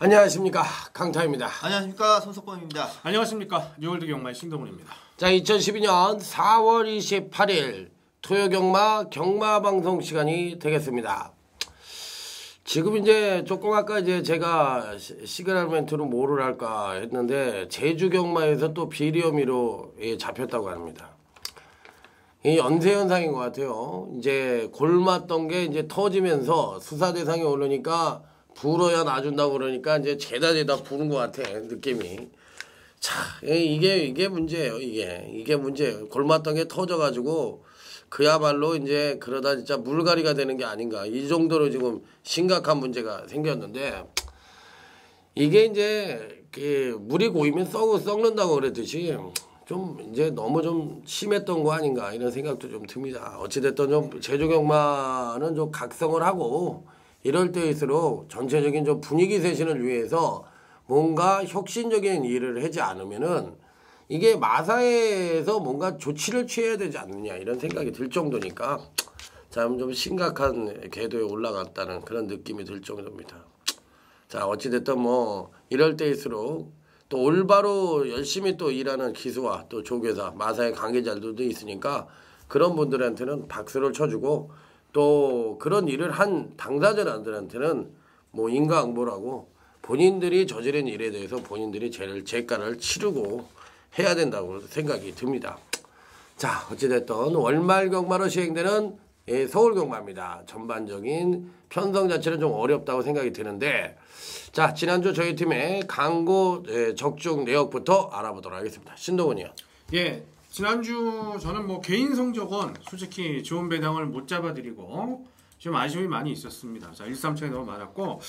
안녕하십니까, 강타입니다. 안녕하십니까, 손석범입니다. 안녕하십니까, 뉴월드 경마의 신동훈입니다. 자, 2012년 4월 28일 토요경마 경마방송 시간이 되겠습니다. 지금 이제 조금 아까 이제 제가 시그널 멘트로 뭐를 할까 했는데 제주경마에서 또 비리어미로 잡혔다고 합니다. 이 연쇄 현상인 것 같아요. 이제 골맞던 게 이제 터지면서 수사 대상에 오르니까 불어야 놔준다고 그러니까 이제 죄다 부는 것 같아, 느낌이. 자, 이게 문제예요. 이게 문제예요. 골맞던 게 터져가지고 그야말로 이제 그러다 진짜 물갈이가 되는 게 아닌가, 이 정도로 지금 심각한 문제가 생겼는데, 이게 이제 그 물이 고이면 썩는다고 그랬듯이 좀 이제 너무 좀 심했던 거 아닌가, 이런 생각도 좀 듭니다. 어찌됐든 좀 제주경마는 좀 각성을 하고 이럴 때일수록 전체적인 좀 분위기 쇄신을 위해서 뭔가 혁신적인 일을 하지 않으면은 이게 마사에서 뭔가 조치를 취해야 되지 않느냐, 이런 생각이 들 정도니까 참 좀 심각한 궤도에 올라갔다는 그런 느낌이 들 정도입니다. 자, 어찌됐든 뭐 이럴 때일수록 또 올바로 열심히 또 일하는 기수와 또 조교사, 마사의 관계자들도 있으니까 그런 분들한테는 박수를 쳐주고, 또 그런 일을 한 당사자들한테는 뭐 인과응보라고 본인들이 저지른 일에 대해서 본인들이 재가를 치르고 해야 된다고 생각이 듭니다. 자, 어찌됐든 월말 경마로 시행되는 서울 경마입니다. 전반적인 편성 자체는 좀 어렵다고 생각이 드는데, 자, 지난주 저희 팀의 강고 적중 내역부터 알아보도록 하겠습니다. 신동훈이요. 예, 지난주 저는 뭐 개인 성적은 솔직히 좋은 배당을 못 잡아드리고 좀 아쉬움이 많이 있었습니다. 자, 1-3차이 너무 많았고,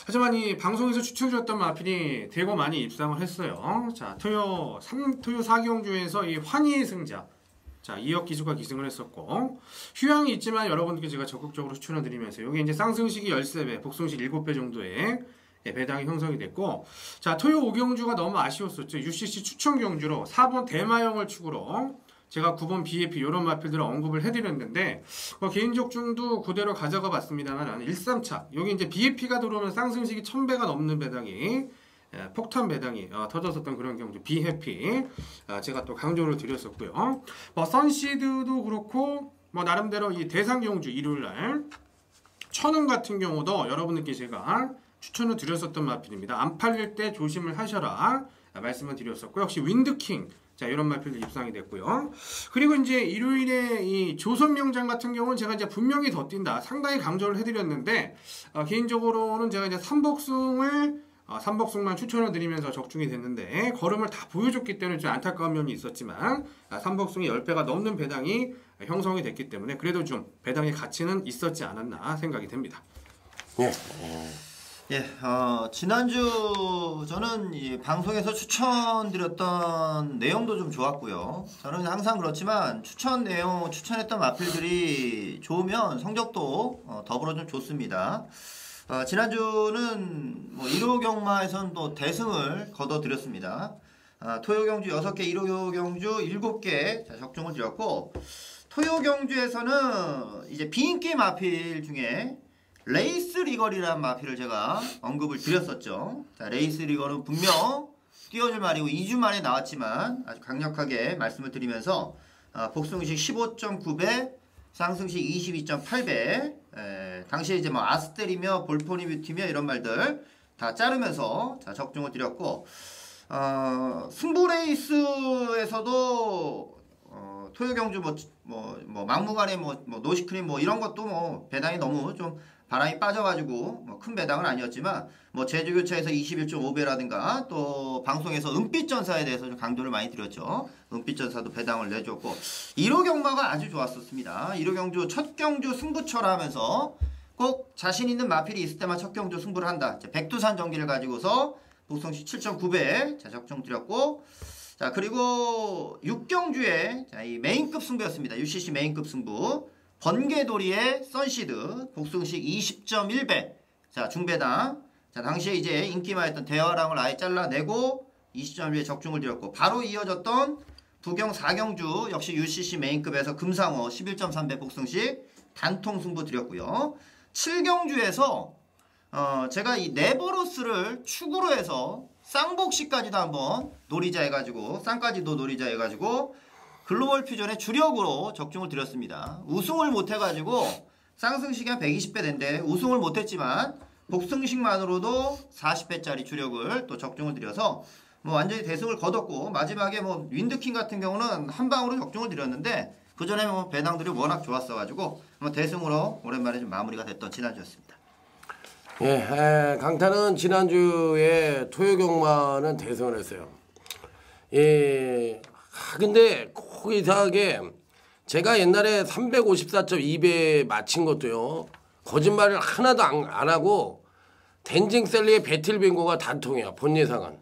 하지만 이 방송에서 추천드렸던 마필이 대거 많이 입상을 했어요. 자, 토요 4경주에서 이 환희의 승자, 자, 2억 기수가 기승을 했었고, 휴양이 있지만 여러분들께 제가 적극적으로 추천을 드리면서 여기 이제 쌍승식이 13배, 복승식 7배 정도의 배당이 형성이 됐고, 자, 토요 5경주가 너무 아쉬웠었죠. UCC 추천 경주로 4번 대마형을 축으로 제가 9번 BAP 이런 마필들을 언급을 해드렸는데, 개인적 중도 그대로 가져가 봤습니다만 1-3차 여기 이제 BAP가 들어오면 쌍승식이 1000배가 넘는 배당이 폭탄 배당이 터졌었던 그런 경주 비해피, 제가 또 강조를 드렸었고요. 뭐 선시드도 그렇고 뭐 나름대로 이 대상 경주 일요일날 천운 같은 경우도 여러분들께 제가 추천을 드렸었던 마필입니다. 안 팔릴 때 조심을 하셔라 말씀을 드렸었고, 역시 윈드킹, 자, 이런 마필도 입상이 됐고요. 그리고 이제 일요일에 이 조선명장 같은 경우는 제가 이제 분명히 더 뛴다 상당히 강조를 해드렸는데, 개인적으로는 제가 이제 삼복승만 추천을 드리면서 적중이 됐는데, 걸음을 다 보여줬기 때문에 좀 안타까운 면이 있었지만, 삼복승이 10배가 넘는 배당이 형성이 됐기 때문에 그래도 좀 배당의 가치는 있었지 않았나 생각이 됩니다. 예. 예, 지난주 저는 이 방송에서 추천드렸던 내용도 좀 좋았고요. 저는 항상 그렇지만 추천했던 마필들이 좋으면 성적도 더불어 좀 좋습니다. 지난주는 뭐 1호 경마에서는 또 대승을 거둬드렸습니다. 토요 경주 6개, 1호 경주 7개 적중을 드렸고, 토요 경주에서는 이제 비인기 마필 중에 레이스 리걸이라는 마필을 제가 언급을 드렸었죠. 자, 레이스 리걸은 분명 뛰어줄 말이고 2주 만에 나왔지만 아주 강력하게 말씀을 드리면서 복승식 15.9배, 쌍승식 22.8배, 당시에 이제 뭐 아스텔이며 볼포니 뷰티며 이런 말들 다 자르면서 자, 적중을 드렸고, 승부 레이스에서도 토요 경주 뭐 막무가내 뭐 노시크림 뭐 이런 것도 뭐 배당이 너무 좀 바람이 빠져가지고 뭐 큰 배당은 아니었지만, 뭐 제주교차에서 21.5배라든가 또 방송에서 은빛전사에 대해서 좀 강조를 많이 드렸죠. 은빛전사도 배당을 내줬고, 1호 경마가 아주 좋았었습니다. 1호 경주 첫 경주 승부처라 하면서 꼭 자신 있는 마필이 있을 때만 첫 경주 승부를 한다. 백두산 전기를 가지고서 복성식 7.9배 적중 드렸고, 자, 그리고 6경주에 이 메인급 승부였습니다. UCC 메인급 승부. 번개돌이의 선시드 복승식 20.1배, 자, 중배당. 자, 당시에 이제 인기마였던 대화랑을 아예 잘라내고 20.1배 적중을 드렸고, 바로 이어졌던 부경 4경주 역시 UCC 메인급에서 금상어 11.3배 복승식 단통 승부 드렸고요. 7경주에서 제가 이 네버로스를 축으로 해서 쌍복시까지도 한번 노리자 해가지고 쌍까지도 노리자 해가지고 글로벌 퓨전의 주력으로 적중을 드렸습니다. 우승을 못해가지고 쌍승식이 한 120배 된데 우승을 못했지만 복승식만으로도 40배짜리 주력을 또 적중을 드려서 뭐 완전히 대승을 거뒀고 마지막에 뭐 윈드킹 같은 경우는 한 방으로 적중을 드렸는데 그 전에 뭐 배당들이 워낙 좋았어가지고 뭐 대승으로 오랜만에 좀 마무리가 됐던 지난주였습니다. 예, 강타는 지난주에 토요경마는 대승을 했어요. 예, 근데 꼭 이상하게 제가 옛날에 354.2배 맞힌 것도요. 거짓말을 하나도 안 하고 댄징셀리의 배틀빙고가 단통이야. 본 예상은.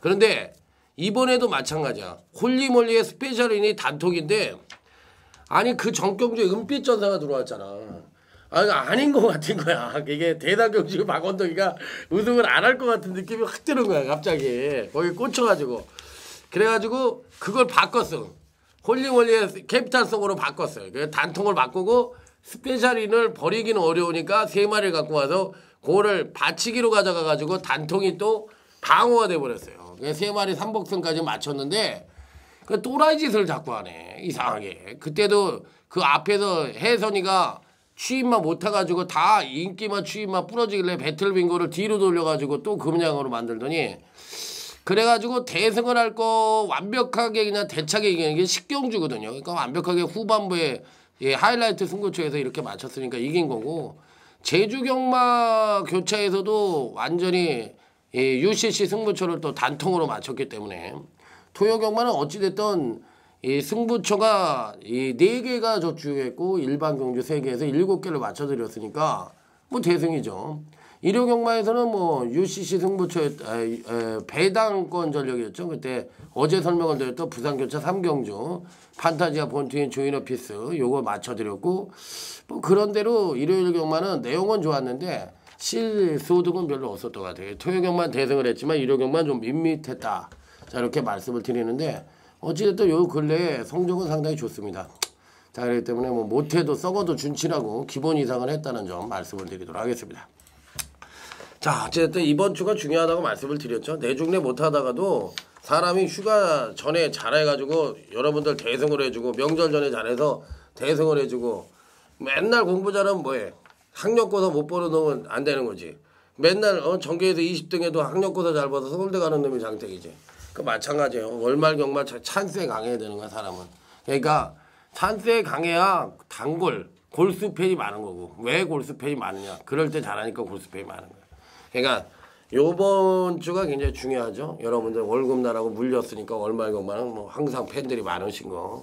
그런데 이번에도 마찬가지야. 홀리몰리의 스페셜인이 단통인데 아니 그 전경주에 은빛 전사가 들어왔잖아. 아닌 것 같은 거야. 이게 대단경주 박원덕이가 우승을 안 할 것 같은 느낌이 확 드는 거야. 갑자기 거기 꽂혀가지고 그래가지고 그걸 바꿨어. 홀리몰리의 캐피탈성으로 바꿨어요. 그래서 단통을 바꾸고 스페셜인을 버리기는 어려우니까 3마리를 갖고 와서 그거를 받치기로 가져가가지고 단통이 또 방어가 돼버렸어요. 그래서 3마리 3복승까지 맞췄는데 그 또라이 짓을 자꾸 하네. 이상하게. 그때도 그 앞에서 혜선이가 취임만 못해가지고 다 인기만 취임만 부러지길래 배틀빙고를 뒤로 돌려가지고 또 금양으로 만들더니 그래가지고 대승을 할 거 완벽하게 그냥 대차게 이기는 게 식경주거든요. 그러니까 완벽하게 후반부에 하이라이트 승부처에서 이렇게 맞췄으니까 이긴 거고 제주경마 교차에서도 완전히 UCC 승부처를 또 단통으로 맞췄기 때문에 토요경마는 어찌됐든 이 승부처가 이 4개가 저축했고 일반 경주 3개에서 7개를 맞춰드렸으니까 뭐 대승이죠. 일요경마에서는 뭐 UCC 승부처의 배당권 전력이었죠. 그때 어제 설명을 드렸던 부산교차 3경주 판타지아 본트인 조이너피스 요거 맞춰드렸고 뭐 그런대로 일요일 경마는 내용은 좋았는데 실소득은 별로 없었던 것 같아요. 토요경만 대승을 했지만 일요경만 좀 밋밋했다. 자 이렇게 말씀을 드리는데 어찌됐든 요 근래에 성적은 상당히 좋습니다. 자 그렇기 때문에 뭐 못해도 썩어도 준치라고 기본 이상을 했다는 점 말씀을 드리도록 하겠습니다. 자 어쨌든 이번 주가 중요하다고 말씀을 드렸죠. 내중내 못하다가도 사람이 휴가 전에 잘해가지고 여러분들 대승을 해주고 명절 전에 잘해서 대승을 해주고 맨날 공부 잘하면 뭐해. 학력고사 못 보는 놈은 안 되는 거지. 맨날 전교에서 20등에도 학력고사 잘 봐서 서울대 가는 놈이 장택이지. 그 마찬가지예요. 월말 경마 찬스에 강해야 되는 거야 사람은. 그러니까 찬스에 강해야 단골 골수 팬이 많은 거고. 왜 골수 팬이 많으냐. 그럴 때 잘하니까 골수 팬이 많은 거야. 그러니까 요번 주가 굉장히 중요하죠. 여러분들 월급 나라고 물렸으니까 월말 경마는 뭐 항상 팬들이 많으신 거.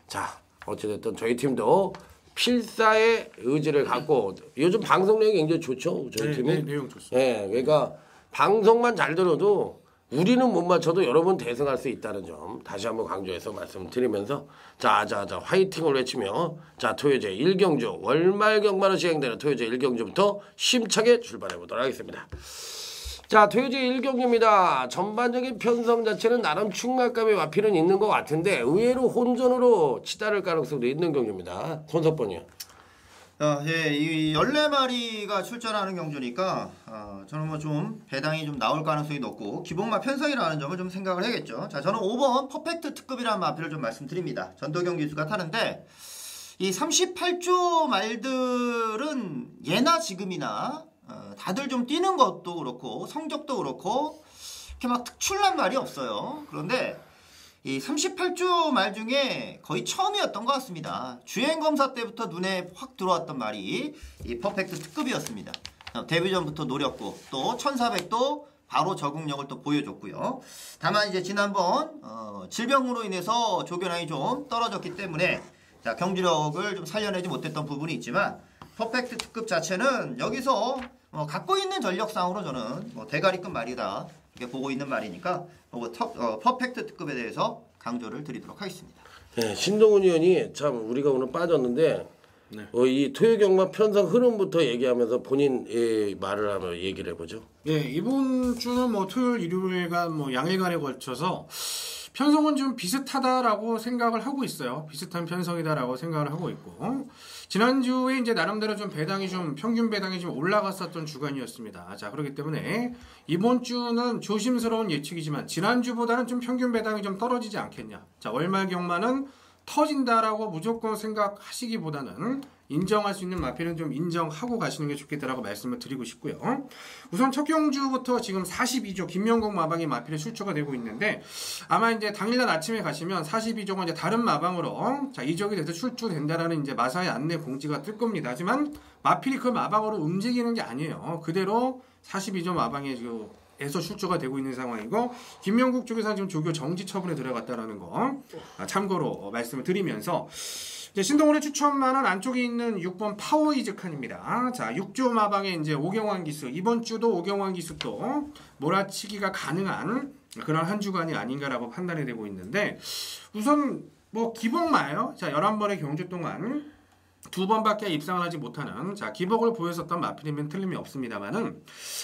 자 어찌됐든 저희 팀도 필사의 의지를 갖고 요즘 방송력이 굉장히 좋죠. 저희 팀이. 네, 내용 좋습니다. 네, 그러니까 방송만 잘 들어도 우리는 못 맞춰도 여러분 대승할 수 있다는 점 다시 한번 강조해서 말씀드리면서 자 화이팅을 외치며 자 토요제 1경주 월말 경마로 시행되는 토요제 1경주부터 심차게 출발해 보도록 하겠습니다. 자 토요제 1경주입니다. 전반적인 편성 자체는 나름 충격감의 와피는 있는 것 같은데 의외로 혼전으로 치달을 가능성도 있는 경주입니다. 손석번이요. 예, 이 14마리가 출전하는 경주니까 저는 뭐 좀 배당이 좀 나올 가능성이 높고 기본마 편성이라는 점을 좀 생각을 해야겠죠. 자, 저는 5번 퍼펙트 특급이라는 마필을 좀 말씀드립니다. 전도경 기수가 타는데 이 38조 말들은 예나 지금이나 다들 좀 뛰는 것도 그렇고 성적도 그렇고 이렇게 막 특출난 말이 없어요. 그런데 이 38주 말 중에 거의 처음이었던 것 같습니다. 주행검사 때부터 눈에 확 들어왔던 말이 이 퍼펙트 특급이었습니다. 데뷔전부터 노렸고 또 1400도 바로 적응력을 또 보여줬고요. 다만 이제 지난번 질병으로 인해서 조견량이 좀 떨어졌기 때문에 자, 경주력을 좀 살려내지 못했던 부분이 있지만 퍼펙트 특급 자체는 여기서 갖고 있는 전력상으로 저는 대가리급 말이다 이렇게 보고 있는 말이니까 퍼펙트 특급에 대해서 강조를 드리도록 하겠습니다. 네, 신동훈 의원이 참 우리가 오늘 빠졌는데 네. 이 토요경마 편성 흐름부터 얘기하면서 본인 말을 하면 얘기를 해보죠. 예, 이번 주는 뭐 토요일, 일요일간 뭐 양일간에 걸쳐서 편성은 좀 비슷하다라고 생각을 하고 있어요. 비슷한 편성이다라고 생각을 하고 있고 지난주에 이제 나름대로 좀 배당이 좀 평균 배당이 좀 올라갔었던 주간이었습니다. 자 그렇기 때문에 이번 주는 조심스러운 예측이지만 지난주보다는 좀 평균 배당이 좀 떨어지지 않겠냐. 자 월말 경마는 터진다라고 무조건 생각하시기보다는 인정할 수 있는 마필은 좀 인정하고 가시는 게 좋겠다라고 말씀을 드리고 싶고요. 우선 첫 경주부터 지금 42조 김명국 마방이 마필에 출처가 되고 있는데 아마 이제 당일날 아침에 가시면 42조가 이제 다른 마방으로 자 이적이 돼서 출주된다라는 이제 마사의 안내 공지가 뜰 겁니다. 하지만 마필이 그 마방으로 움직이는 게 아니에요. 그대로 42조 마방에 에서 출조가 되고 있는 상황이고 김명국 쪽에서는 지금 조교 정지 처분에 들어갔다라는 거 참고로 말씀을 드리면서 이제 신동훈의 추천만은 안쪽에 있는 6번 파워 이즈칸입니다. 자 6조 마방에 이제 오경환 기수 이번 주도 오경환 기수도 몰아치기가 가능한 그런 한 주간이 아닌가라고 판단이 되고 있는데 우선 뭐 기복마예요. 자 11번의 경주 동안 2번밖에 입상을 하지 못하는 자 기복을 보였었던 마필이면 틀림이 없습니다만은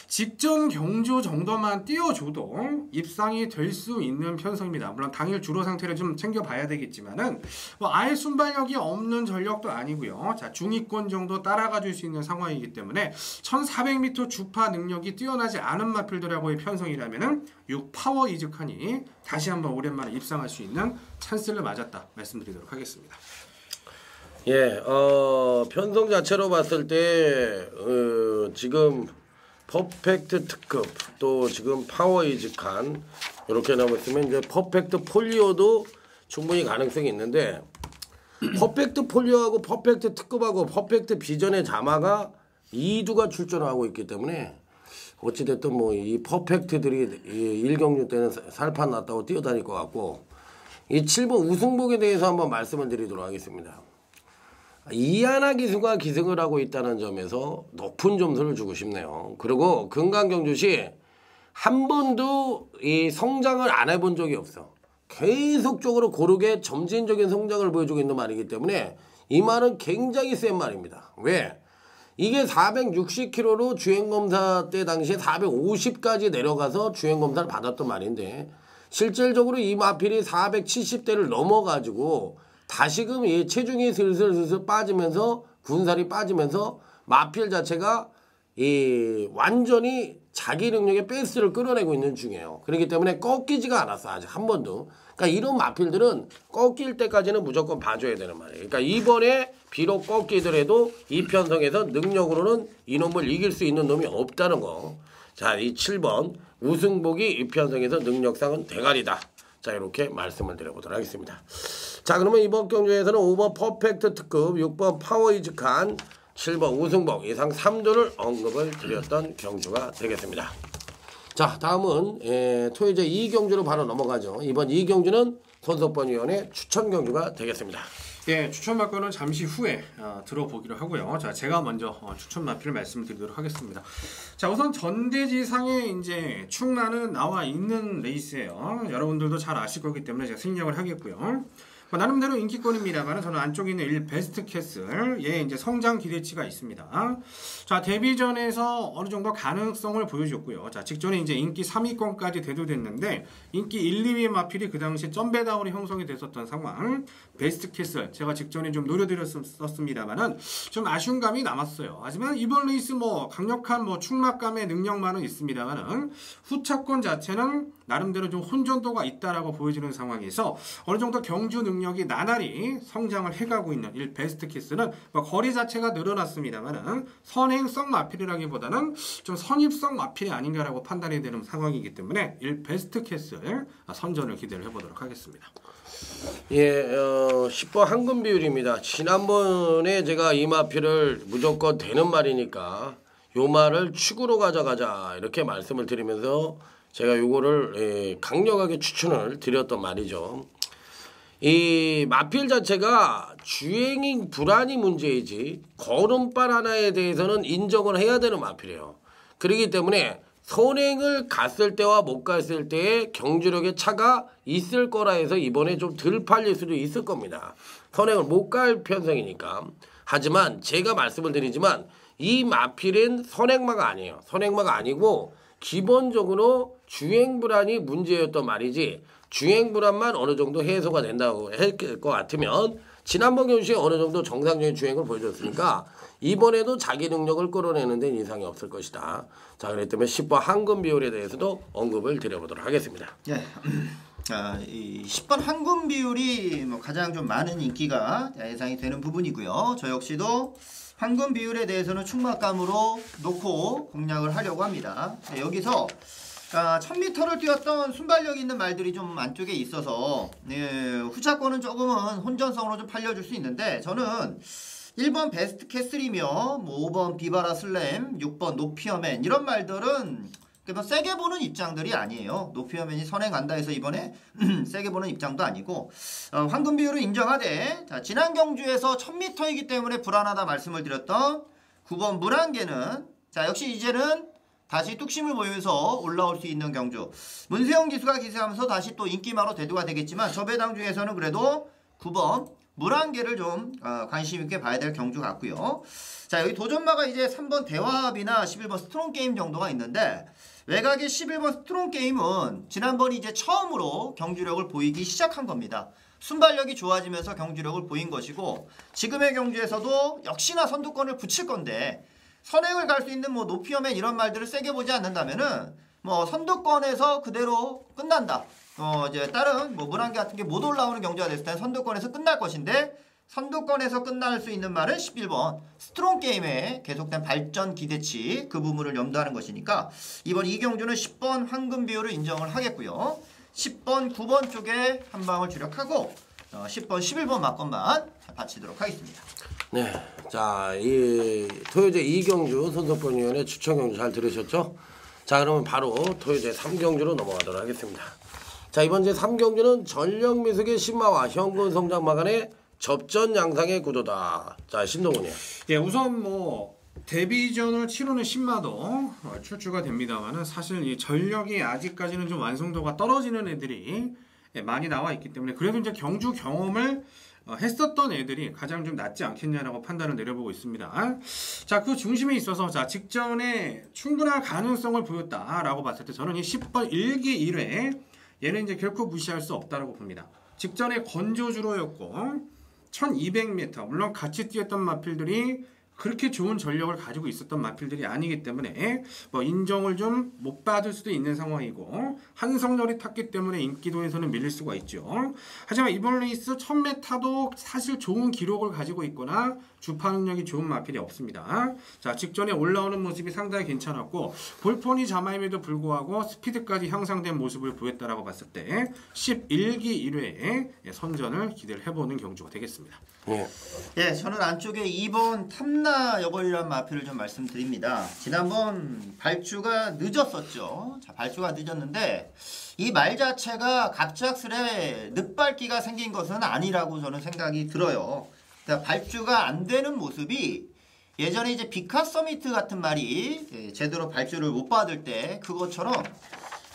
직전 경주 정도만 띄워줘도 입상이 될 수 있는 편성입니다. 물론 당일 주로 상태를 좀 챙겨봐야 되겠지만은 뭐 아예 순발력이 없는 전력도 아니고요. 자 중위권 정도 따라가 줄 수 있는 상황이기 때문에 1400m 주파 능력이 뛰어나지 않은 마필들하고의 편성이라면은 6 파워 이즈칸이 다시 한번 오랜만에 입상할 수 있는 찬스를 맞았다 말씀드리도록 하겠습니다. 예, 편성 자체로 봤을 때 지금 퍼펙트 특급 또 지금 파워 이즈칸 이렇게 남았으면 이제 퍼펙트 폴리오도 충분히 가능성이 있는데 퍼펙트 폴리오하고 퍼펙트 특급하고 퍼펙트 비전의 자마가 2두가 출전을 하고 있기 때문에 어찌됐든 뭐 이 퍼펙트들이 이 1경주 때는 살판 났다고 뛰어다닐 것 같고 이 7번 우승복에 대해서 한번 말씀을 드리도록 하겠습니다. 이하나 기수가 기승을 하고 있다는 점에서 높은 점수를 주고 싶네요. 그리고 금강경주시 한 번도 이 성장을 안 해본 적이 없어. 계속적으로 고르게 점진적인 성장을 보여주고 있는 말이기 때문에 이 말은 굉장히 센 말입니다. 왜? 이게 460km로 주행검사 때 당시에 450까지 내려가서 주행검사를 받았던 말인데 실질적으로 이 마필이 470대를 넘어가지고 다시금 이 체중이 슬슬 빠지면서 군살이 빠지면서 마필 자체가 이 완전히 자기 능력의 베이스를 끌어내고 있는 중이에요. 그렇기 때문에 꺾이지가 않았어 아직 한 번도. 그러니까 이런 마필들은 꺾일 때까지는 무조건 봐줘야 되는 말이에요. 그러니까 이번에 비록 꺾이더라도 이 편성에서 능력으로는 이놈을 이길 수 있는 놈이 없다는 거. 자, 이 7번 우승복이 이 편성에서 능력상은 대가리다. 자 이렇게 말씀을 드려보도록 하겠습니다. 자 그러면 이번 경주에서는 5번 퍼펙트 특급 6번 파워 이즈칸 7번 우승복 이상 3도를 언급을 드렸던 경주가 되겠습니다. 자 다음은 토요일 2경주로 바로 넘어가죠. 이번 2경주는 손석번 위원의 추천 경주가 되겠습니다. 예, 추천 마표는 잠시 후에 들어보기로 하고요. 자, 제가 먼저 추천 마표를 말씀드리도록 하겠습니다. 자, 우선 전대지상에 이제 충나는 나와 있는 레이스예요. 여러분들도 잘 아실 거기 때문에 제가 생략을 하겠고요. 나름대로 인기권입니다만 저는 안쪽에 있는 1 베스트 캐슬 예 이제 성장 기대치가 있습니다. 자 데뷔전에서 어느 정도 가능성을 보여줬고요. 자 직전에 이제 인기 3위권까지 대두됐는데 인기 1, 2위 마필이 그 당시 점배다운이 형성이 됐었던 상황. 베스트 캐슬 제가 직전에 좀 노려드렸었습니다만은 좀 아쉬운 감이 남았어요. 하지만 이번 레이스 뭐 강력한 뭐 충막감의 능력만은 있습니다만은 후차권 자체는 나름대로 좀 혼전도가 있다라고 보여지는 상황에서 어느 정도 경주 능력이 나날이 성장을 해가고 있는 1 베스트 키스는 뭐 거리 자체가 늘어났습니다만은 선행성 마필이라기보다는 좀 선입성 마필이 아닌가라고 판단이 되는 상황이기 때문에 1 베스트 키스 선전을 기대를 해보도록 하겠습니다. 예, 10번 황금 비율입니다. 지난번에 제가 이 마필을 무조건 되는 말이니까 요 말을 축으로 가져가자 이렇게 말씀을 드리면서 제가 요거를 강력하게 추천을 드렸던 말이죠. 이 마필 자체가 주행이 불안이 문제이지 걸음발 하나에 대해서는 인정을 해야 되는 마필이에요. 그렇기 때문에 선행을 갔을 때와 못 갔을 때의 경주력의 차가 있을 거라 해서 이번에 좀 덜 팔릴 수도 있을 겁니다. 선행을 못 갈 편성이니까. 하지만 제가 말씀을 드리지만 이 마필은 선행마가 아니에요. 선행마가 아니고 기본적으로 주행 불안이 문제였던 말이지 주행 불안만 어느 정도 해소가 된다고 할 것 같으면 지난번 경주에 어느 정도 정상적인 주행을 보여줬으니까 이번에도 자기 능력을 끌어내는 데 이상이 없을 것이다. 자, 그렇기 때문에 10번 황금 비율에 대해서도 언급을 드려보도록 하겠습니다. 예. 이 10번 황금 비율이 뭐 가장 좀 많은 인기가 예상이 되는 부분이고요. 저 역시도 황금 비율에 대해서는 충막감으로 놓고 공략을 하려고 합니다. 네, 여기서 1000m를 뛰었던 순발력 있는 말들이 좀 안쪽에 있어서 후차권은 조금은 혼전성으로 좀 팔려줄 수 있는데 저는 1번 베스트 캐슬이며 뭐 5번 비바라 슬램, 6번 노피어맨 이런 말들은 세게 보는 입장들이 아니에요. 노피어맨이 선행한다 해서 이번에 세게 보는 입장도 아니고 황금 비율을 인정하되 자, 지난 경주에서 1000m이기 때문에 불안하다 말씀을 드렸던 9번 물안개는 자 역시 이제는 다시 뚝심을 보이면서 올라올 수 있는 경주. 문세영 기수가 기세하면서 다시 또 인기마로 대두가 되겠지만 저 배당 중에서는 그래도 9번 물안개를 좀 관심 있게 봐야 될 경주 같고요. 자 여기 도전마가 이제 3번 대화합이나 11번 스트롱 게임 정도가 있는데 외곽의 11번 스트롱 게임은 지난번 이제 처음으로 경주력을 보이기 시작한 겁니다. 순발력이 좋아지면서 경주력을 보인 것이고 지금의 경주에서도 역시나 선두권을 붙일 건데 선행을 갈 수 있는 뭐 노피어맨 이런 말들을 세게 보지 않는다면은 뭐 선두권에서 그대로 끝난다. 이제 다른 뭐 물안개 같은 게 못 올라오는 경주가 됐을 때는 선두권에서 끝날 것인데 선두권에서 끝날 수 있는 말은 11번 스트롱 게임의 계속된 발전 기대치 그 부분을 염두하는 것이니까 이번 이 경주는 10번 황금 비율을 인정을 하겠고요. 10번 9번 쪽에 한 방을 주력하고 10번 11번 막건만 바치도록 하겠습니다. 네, 자, 이 토요제 2경주 손석권위원회 추천 경주 잘 들으셨죠? 자, 그러면 바로 토요제 3경주로 넘어가도록 하겠습니다. 자, 이번 제 3경주는 전력 미숙의 신마와 현금 성장 마간의 접전 양상의 구도다. 자, 신동훈이요. 예, 우선 뭐 데뷔전을 치르는 신마도 출주가 됩니다만은 사실 이 전력이 아직까지는 좀 완성도가 떨어지는 애들이 많이 나와 있기 때문에 그래도 이제 경주 경험을 했었던 애들이 가장 좀 낫지 않겠냐라고 판단을 내려보고 있습니다. 자, 그 중심에 있어서 자 직전에 충분한 가능성을 보였다라고 봤을 때 저는 이 10번 1기 1회 얘는 이제 결코 무시할 수 없다라고 봅니다. 직전에 건조주로였고 1200m 물론 같이 뛰었던 마필들이 그렇게 좋은 전력을 가지고 있었던 마필들이 아니기 때문에 뭐 인정을 좀 못 받을 수도 있는 상황이고 한성렬이 탔기 때문에 인기도에서는 밀릴 수가 있죠. 하지만 이번 레이스 1000m도 사실 좋은 기록을 가지고 있거나 주파 능력이 좋은 마필이 없습니다. 자, 직전에 올라오는 모습이 상당히 괜찮았고 볼폰이 자마임에도 불구하고 스피드까지 향상된 모습을 보였다라고 봤을 때 11기 1회에 선전을 기대를 해보는 경주가 되겠습니다. 예, 저는 안쪽에 2번 탐나 여걸이라는 마필을 좀 말씀드립니다. 지난번 발주가 늦었었죠. 자, 발주가 늦었는데 이 말 자체가 갑작스레 늦발기가 생긴 것은 아니라고 저는 생각이 들어요. 그러니까 발주가 안 되는 모습이 예전에 이제 비카 서미트 같은 말이 제대로 발주를 못 받을 때 그것처럼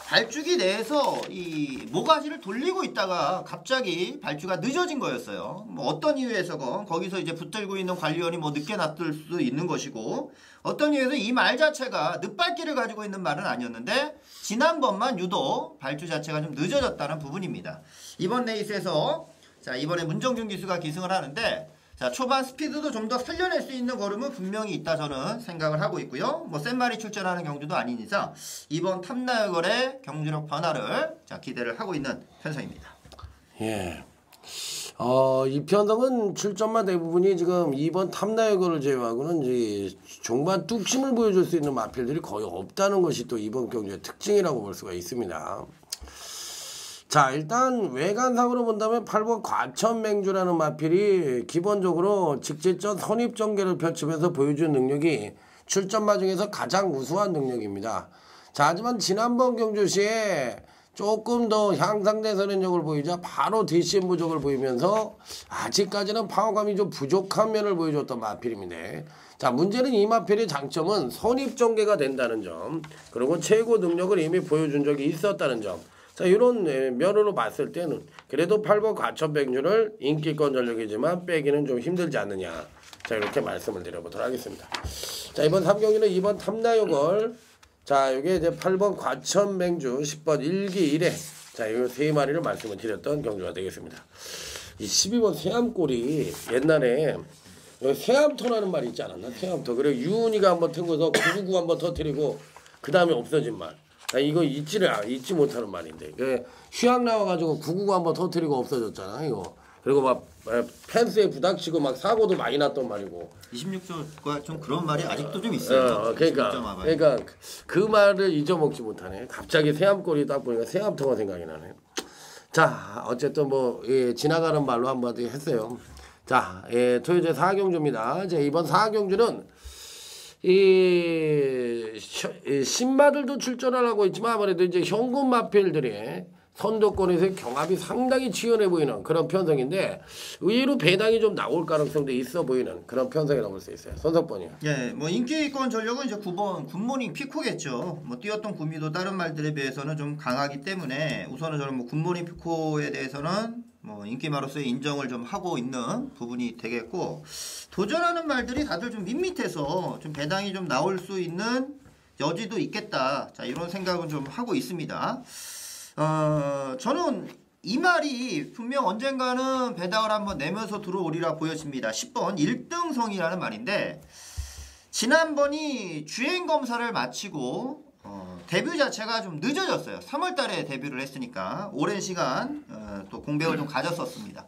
발주기 내에서 이 모가지를 돌리고 있다가 갑자기 발주가 늦어진 거였어요. 뭐 어떤 이유에서건 거기서 이제 붙들고 있는 관리원이 뭐 늦게 놔둘 수도 있는 것이고 어떤 이유에서 이 말 자체가 늦발기를 가지고 있는 말은 아니었는데 지난번만 유독 발주 자체가 좀 늦어졌다는 부분입니다. 이번 레이스에서 자 이번에 문정준 기수가 기승을 하는데 자 초반 스피드도 좀 더 살려낼 수 있는 걸음은 분명히 있다 저는 생각을 하고 있고요. 뭐 센 말이 출전하는 경주도 아닌 이상 이번 탐나여걸의 경주력 변화를 자 기대를 하고 있는 편성입니다. 예. 이 편성은 출전마 대부분이 지금 2번 탐나여걸을 제외하고는 이제 종반 뚝심을 보여줄 수 있는 마필들이 거의 없다는 것이 또 이번 경주의 특징이라고 볼 수가 있습니다. 자, 일단 외관상으로 본다면 8번 과천맹주라는 마필이 기본적으로 직제전 선입전개를 펼치면서 보여준 능력이 출전마 중에서 가장 우수한 능력입니다. 자, 하지만 지난번 경주 시에 조금 더 향상된 선행력을 보이자 바로 DCM 부족을 보이면서 아직까지는 방어감이 좀 부족한 면을 보여줬던 마필입니다. 자, 문제는 이 마필의 장점은 선입전개가 된다는 점, 그리고 최고 능력을 이미 보여준 적이 있었다는 점. 자, 이런 면으로 봤을 때는 그래도 8번 과천맹주를 인기권 전력이지만 빼기는 좀 힘들지 않느냐. 자, 이렇게 말씀을 드려보도록 하겠습니다. 자, 이번 3경기는 2번 탐나여걸. 자, 이게 이제 8번 과천맹주 10번 1기 1회. 자, 이 세 마리를 말씀을 드렸던 경주가 되겠습니다. 이 12번 세암골이 옛날에 세암터라는 말이 있지 않았나? 세암터. 그리고 유은이가 한번 튼거서 999 한번 터뜨리고 그 다음에 없어진 말. 나 이거 잊지 못하는 말인데. 휴양 나와가지고 999 한번 터뜨리고 없어졌잖아 이거. 그리고 막 펜스에 부닥치고 막 사고도 많이 났던 말이고. 26조가 좀 그런 말이 아직도 좀 있어요. 그러니까 그 말을 잊어먹지 못하네. 갑자기 세암골이 딱 보니까 세암터가 생각이 나네. 자, 어쨌든 뭐 지나가는 말로 한마디 했어요. 자, 토요제 4경주입니다. 자, 이번 4경주는 이 신마들도 출전을 하고 있지만 아무래도 이제 현금 마필들이 선두권에서의 경합이 상당히 치열해 보이는 그런 편성인데 의외로 배당이 좀 나올 가능성도 있어 보이는 그런 편성이라고 볼 수 있어요. 손석번이요. 예, 뭐 인기권 전력은 이제 9번 굿모닝 피코겠죠. 뭐 뛰었던 구미도 다른 말들에 비해서는 좀 강하기 때문에 우선은 저는 뭐 굿모닝 피코에 대해서는 뭐 인기마로서의 인정을 좀 하고 있는 부분이 되겠고, 도전하는 말들이 다들 좀 밋밋해서 좀 배당이 좀 나올 수 있는 여지도 있겠다. 자, 이런 생각은 좀 하고 있습니다. 저는 이 말이 분명 언젠가는 배당을 한번 내면서 들어오리라 보여집니다. 10번 1등성이라는 말인데, 지난번이 주행검사를 마치고 데뷔 자체가 좀 늦어졌어요. 3월달에 데뷔를 했으니까 오랜 시간 또 공백을 좀 가졌었습니다.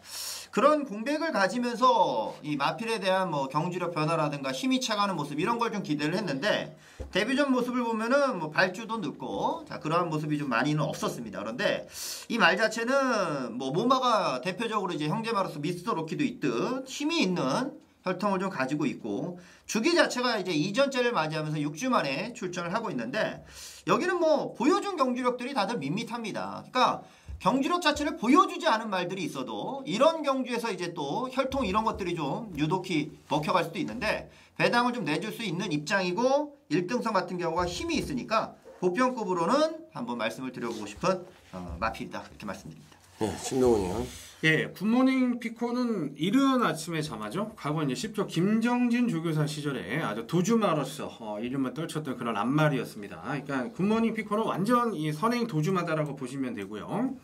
그런 공백을 가지면서 이 마필에 대한 뭐 경주력 변화라든가 힘이 차가는 모습 이런 걸 좀 기대를 했는데, 데뷔 전 모습을 보면은 뭐 발주도 늦고 자 그러한 모습이 좀 많이는 없었습니다. 그런데 이 말 자체는 뭐 모마가 대표적으로 이제 형제마로서 미스터 로키도 있듯 힘이 있는 혈통을 좀 가지고 있고, 주기 자체가 이제 이전째를 맞이하면서 6주 만에 출전을 하고 있는데, 여기는 뭐 보여준 경주력들이 다들 밋밋합니다. 그러니까 경주력 자체를 보여주지 않은 말들이 있어도 이런 경주에서 이제 또 혈통 이런 것들이 좀 유독히 먹혀갈 수도 있는데, 배당을 좀 내줄 수 있는 입장이고 1등성 같은 경우가 힘이 있으니까 보편급으로는 한번 말씀을 드려보고 싶은 마필이다, 이렇게 말씀드립니다. 네, 신동훈이요. 예, 굿모닝 피코는 이른 아침에 잠하죠. 과거 이제 10조 김정진 조교사 시절에 아주 도주마로서 이름을 떨쳤던 그런 앞말이었습니다. 그러니까 굿모닝 피코는 완전 이 선행 도주마다라고 보시면 되고요.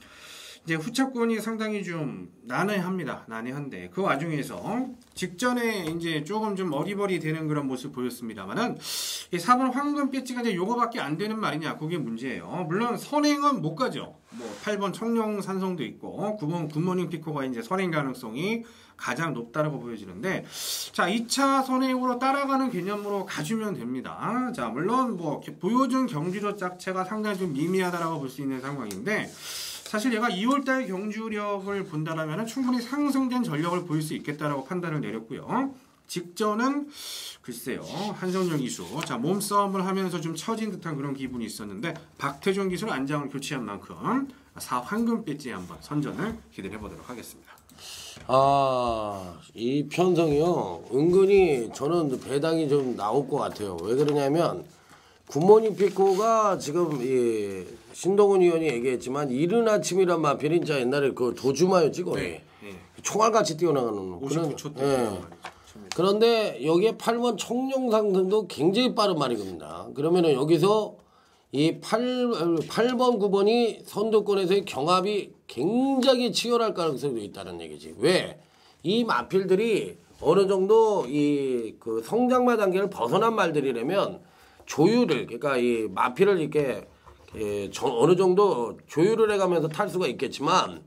이제 후차권이 상당히 좀 난해한데 그 와중에서 직전에 이제 조금 좀 어리버리 되는 그런 모습 보였습니다만은 이 4번 황금 배지가 이제 요거밖에 안 되는 말이냐, 그게 문제예요. 물론 선행은 못 가죠. 뭐 8번 청룡산성도 있고 9번 굿모닝 피코가 이제 선행 가능성이 가장 높다라고 보여지는데, 자 2차 선행으로 따라가는 개념으로 가주면 됩니다. 자 물론 뭐 보여준 경주력 자체가 상당히 좀 미미하다라고 볼 수 있는 상황인데, 사실 얘가 2월달 경주력을 본다라면 충분히 상승된 전력을 보일 수 있겠다라고 판단을 내렸고요. 직전은 글쎄요, 한성령 기수 자 몸싸움을 하면서 좀 처진 듯한 그런 기분이 있었는데, 박태종 기수를 안장을 교체한 만큼 4 황금 배지에 한번 선전을 기대해 보도록 하겠습니다. 이 편성이요, 은근히 저는 배당이 좀 나올 것 같아요. 왜 그러냐면 굿모닝 피코가 지금 신동훈 의원이 얘기했지만 이른 아침이란 마필이 진짜 옛날에 그 도주마였지 거의. 네, 네. 총알같이 뛰어나가는 59초 때. 예. 그런데 여기에 8번 청룡상승도 굉장히 빠른 말이겁니다. 그러면은 여기서 이 8번 9번이 선두권에서의 경합이 굉장히 치열할 가능성도 있다는 얘기지. 왜? 이 마필들이 어느 정도 이 그 성장마 단계를 벗어난 말들이라면 조율을, 그러니까 이 마필을 이렇게 어느 정도 조율을 해가면서 탈 수가 있겠지만,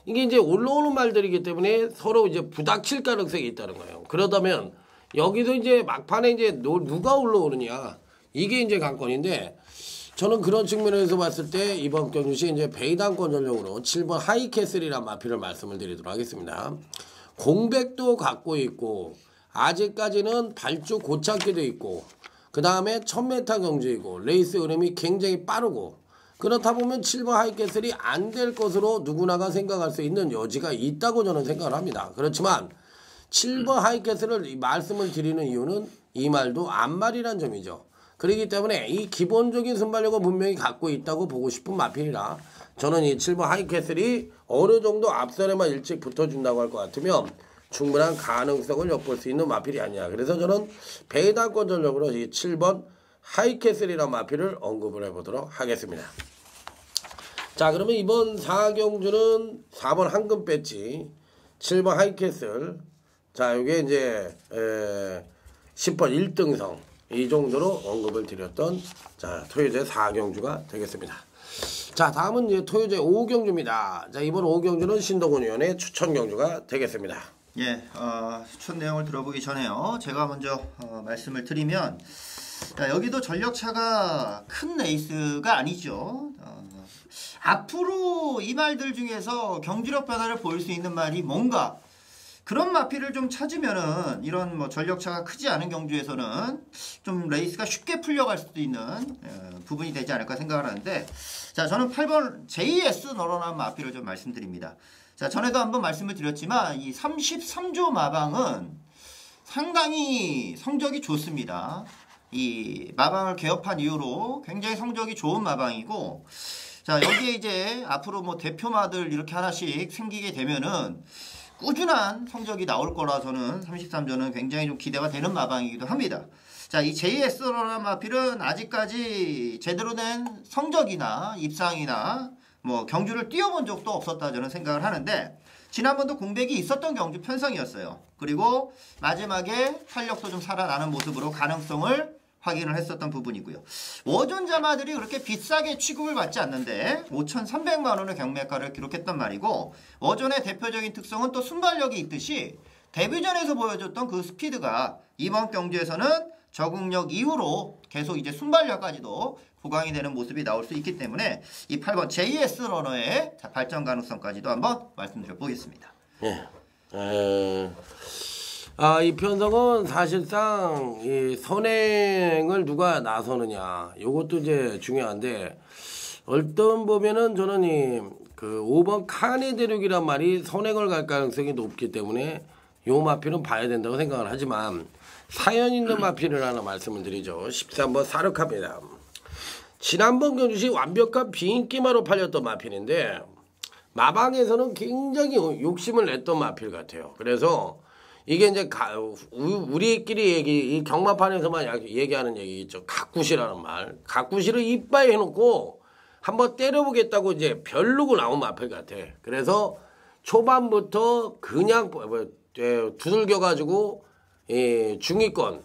이게 이제 올라오는 말들이기 때문에 서로 이제 부닥칠 가능성이 있다는 거예요. 그러다면 여기서 이제 막판에 이제 누가 올라오느냐, 이게 이제 관건인데, 저는 그런 측면에서 봤을 때 이번 경주시 이제 배당권 전력으로 7번 하이캐슬이란 마필을 말씀을 드리도록 하겠습니다. 공백도 갖고 있고 아직까지는 발주 고착기도 있고, 그 다음에 1000m 경주이고 레이스 흐름이 굉장히 빠르고, 그렇다 보면 7번 하이캐슬이 안 될 것으로 누구나가 생각할 수 있는 여지가 있다고 저는 생각을 합니다. 그렇지만 7번 하이캐슬을 말씀을 드리는 이유는 이 말도 앞말이란 점이죠. 그렇기 때문에 이 기본적인 순발력을 분명히 갖고 있다고 보고 싶은 마필이라, 저는 이 7번 하이캐슬이 어느 정도 앞선에만 일찍 붙어준다고 할 것 같으면 충분한 가능성을 엿볼 수 있는 마필이 아니야. 그래서 저는 배당권 전력으로 이 7번 하이캐슬이라는 마필을 언급을 해보도록 하겠습니다. 자, 그러면 이번 4경주는 4번 황금 배지, 7번 하이캐슬, 자, 요게 이제 10번 1등성 이 정도로 언급을 드렸던 자, 토요제 4경주가 되겠습니다. 자, 다음은 이제 토요제 5경주입니다. 자, 이번 5경주는 신동훈 위원의 추천 경주가 되겠습니다. 예, 추천 내용을 들어보기 전에요. 제가 먼저 말씀을 드리면 자, 여기도 전력차가 큰 레이스가 아니죠. 앞으로 이 말들 중에서 경주력 변화를 보일 수 있는 말이 뭔가 그런 마필을 좀 찾으면은 이런 뭐 전력차가 크지 않은 경주에서는 좀 레이스가 쉽게 풀려갈 수도 있는 부분이 되지 않을까 생각을 하는데 자, 저는 8번 JS 널어난 마필을 좀 말씀드립니다. 자, 전에도 한번 말씀을 드렸지만 이 33조 마방은 상당히 성적이 좋습니다. 이 마방을 개업한 이후로 굉장히 성적이 좋은 마방이고 자, 여기에 이제 앞으로 뭐 대표마들 이렇게 하나씩 생기게 되면은 꾸준한 성적이 나올 거라 저는 33조는 굉장히 좀 기대가 되는 마방이기도 합니다. 자, 이 JS라는 마필은 아직까지 제대로 된 성적이나 입상이나 뭐 경주를 뛰어본 적도 없었다 저는 생각을 하는데 지난번도 공백이 있었던 경주 편성이었어요. 그리고 마지막에 탄력도 좀 살아나는 모습으로 가능성을 확인을 했었던 부분이고요. 워존자마들이 그렇게 비싸게 취급을 받지 않는데 5,300만 원의 경매가를 기록했단 말이고 워존의 대표적인 특성은 또 순발력이 있듯이 데뷔전에서 보여줬던 그 스피드가 이번 경주에서는 적응력 이후로 계속 이제 순발력까지도 보강이 되는 모습이 나올 수 있기 때문에 이 8번 JS 러너의 발전 가능성까지도 한번 말씀드려 보겠습니다. 예. 이 편성은 사실상 이 선행을 누가 나서느냐 요것도 이제 중요한데 어떤 보면은 저는 그 5번 칸의 대륙이란 말이 선행을 갈 가능성이 높기 때문에 요 마필은 봐야 된다고 생각을 하지만 사연 있는 마필을 하나 말씀을 드리죠. 13번 사르카입니다. 지난번 경주시 완벽한 비인기마로 팔렸던 마필인데 마방에서는 굉장히 욕심을 냈던 마필 같아요. 그래서 이게 이제 우리끼리 이 경마판에서만 얘기하는 얘기 있죠. 가꾸시라는 말. 가꾸시를 이빠이 해놓고 한번 때려보겠다고 이제 별르고 나온 마필 같아. 그래서 초반부터 그냥 두들겨가지고 중위권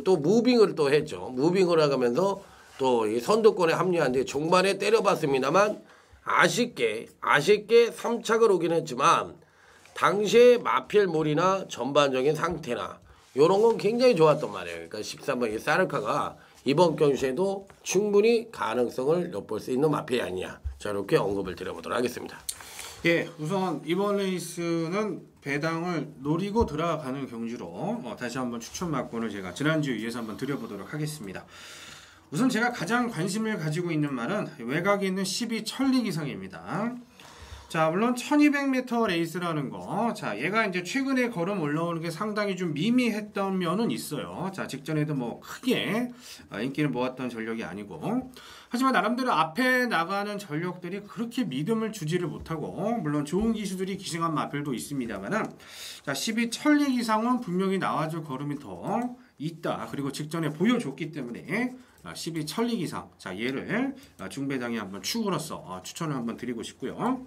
또 무빙을 또 했죠. 무빙을 하면서 또 이 선두권에 합류한 뒤에 종반에 때려봤습니다만 아쉽게 3착을 오긴 했지만 당시에 마필몰이나 전반적인 상태나 이런 건 굉장히 좋았단 말이에요. 그러니까 13번 이 사르카가 이번 경주에도 충분히 가능성을 엿볼 수 있는 마필이 아니냐. 자, 이렇게 언급을 드려보도록 하겠습니다. 예, 우선 이번 레이스는 배당을 노리고 들어가는 경주로 다시 한번 추천 막권을 제가 지난주에 이어서 한번 드려보도록 하겠습니다. 우선 제가 가장 관심을 가지고 있는 말은 외곽에 있는 12 천리기상입니다. 자, 물론 1200m 레이스라는 거. 자, 얘가 이제 최근에 걸음 올라오는 게 상당히 좀 미미했던 면은 있어요. 자, 직전에도 뭐 크게 인기를 모았던 전력이 아니고. 하지만 나름대로 앞에 나가는 전력들이 그렇게 믿음을 주지를 못하고, 물론 좋은 기수들이 기승한 마필도 있습니다만은, 자, 12 천리기상은 분명히 나와줄 걸음이 더 있다. 그리고 직전에 보여줬기 때문에 12 천리기상. 자, 얘를 중배당에 한번 축으로서 추천을 한번 드리고 싶고요.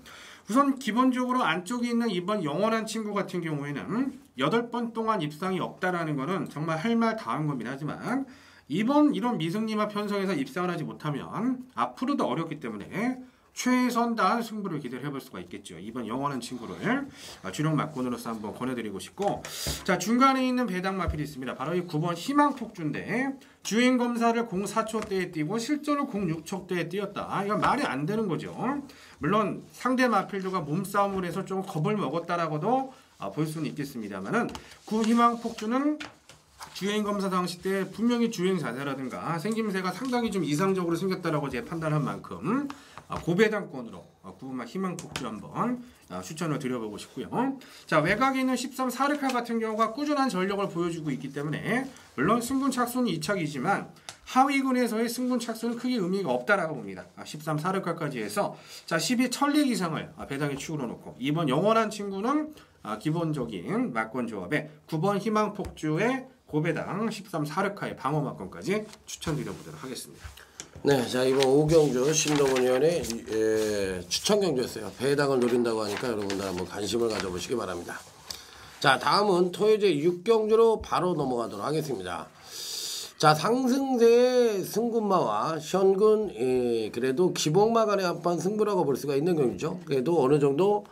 우선 기본적으로 안쪽에 있는 이번 영원한 친구 같은 경우에는 8번 동안 입상이 없다라는 거는 정말 할 말 다 한 겁니다. 하지만 이번 이런 미승리마 편성에서 입상을 하지 못하면 앞으로도 어렵기 때문에 최선 다한 승부를 기대를 해볼 수가 있겠죠. 이번 영원한 친구를 주력 막군으로서 한번 권해드리고 싶고, 자, 중간에 있는 배당 마필이 있습니다. 바로 이 9번 희망폭주인데 주행검사를 04초대에 띄고 실전을 06초대에 띄었다. 이건 말이 안 되는 거죠. 물론 상대 마필들과 몸싸움을 해서 좀 겁을 먹었다라고도 볼 수는 있겠습니다만은 희망폭주는 주행검사 당시 때 분명히 주행 자세라든가 생김새가 상당히 좀 이상적으로 생겼다라고 제 판단한 만큼 고배당권으로 9번 희망폭주 한번 추천을 드려보고 싶고요. 자, 외곽에 있는 13 사르카 같은 경우가 꾸준한 전력을 보여주고 있기 때문에 물론 승분 착수는 2착이지만 하위군에서의 승분 착수는 크게 의미가 없다라고 봅니다. 13 사르카까지 해서 자, 12 천리 기상을 배당에 축으로 놓고 이번 영원한 친구는 기본적인 막권 조합에 9번 희망폭주의 고배당 13 사르카의 방어 막권까지 추천드려보도록 하겠습니다. 네, 자 이번 5경주 신동훈 위원의 추천 경주였어요. 배당을 노린다고 하니까 여러분들 한번 관심을 가져보시기 바랍니다. 자 다음은 토요제 6경주로 바로 넘어가도록 하겠습니다. 자 상승세의 승군마와 현군 그래도 기복마 간의 한판 승부라고 볼 수가 있는 경주죠. 그래도 어느 정도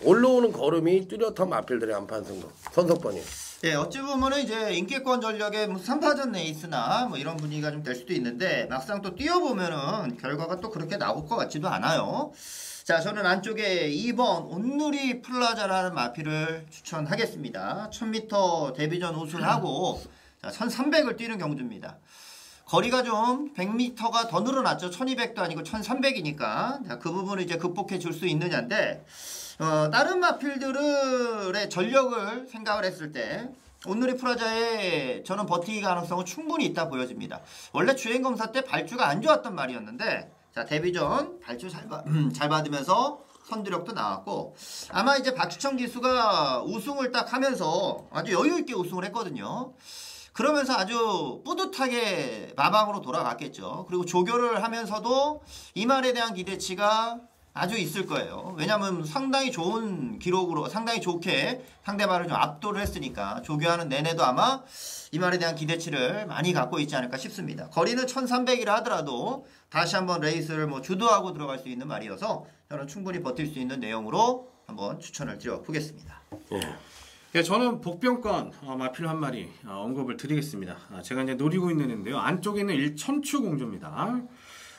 올라오는 걸음이 뚜렷한 마필들의 한판 승부 선석번이. 예, 어찌 보면은 이제 인기권 전력의 뭐 3파전 레이스나 뭐 이런 분위기가 좀 될 수도 있는데 막상 또 뛰어보면은 결과가 또 그렇게 나올 것 같지도 않아요. 자, 저는 안쪽에 2번 온누리 플라자라는 마필을 추천하겠습니다. 1000m 데뷔전 우승하고 1300을 뛰는 경주입니다. 거리가 좀 100m가 더 늘어났죠. 1200도 아니고 1300이니까 그 부분을 이제 극복해 줄 수 있느냐인데 다른 마필들의 전력을 생각을 했을 때 온누리 프라자에 저는 버티기 가능성은 충분히 있다 보여집니다. 원래 주행검사 때 발주가 안 좋았단 말이었는데 자 데뷔전 발주 잘 받으면서 선두력도 나왔고 아마 이제 박주천 기수가 우승을 딱 하면서 아주 여유있게 우승을 했거든요. 그러면서 아주 뿌듯하게 마방으로 돌아갔겠죠. 그리고 조교를 하면서도 이 말에 대한 기대치가 아주 있을 거예요. 왜냐하면 상당히 좋은 기록으로 상당히 좋게 상대방을 좀 압도를 했으니까 조교하는 내내도 아마 이 말에 대한 기대치를 많이 갖고 있지 않을까 싶습니다. 거리는 1300이라 하더라도 다시 한번 레이스를 뭐 주도하고 들어갈 수 있는 말이어서 저는 충분히 버틸 수 있는 내용으로 한번 추천을 드려보겠습니다. 예, 저는 복병권 마필 한 마리 언급을 드리겠습니다. 제가 이제 노리고 있는데요. 안쪽에 있는 일천추 공주입니다.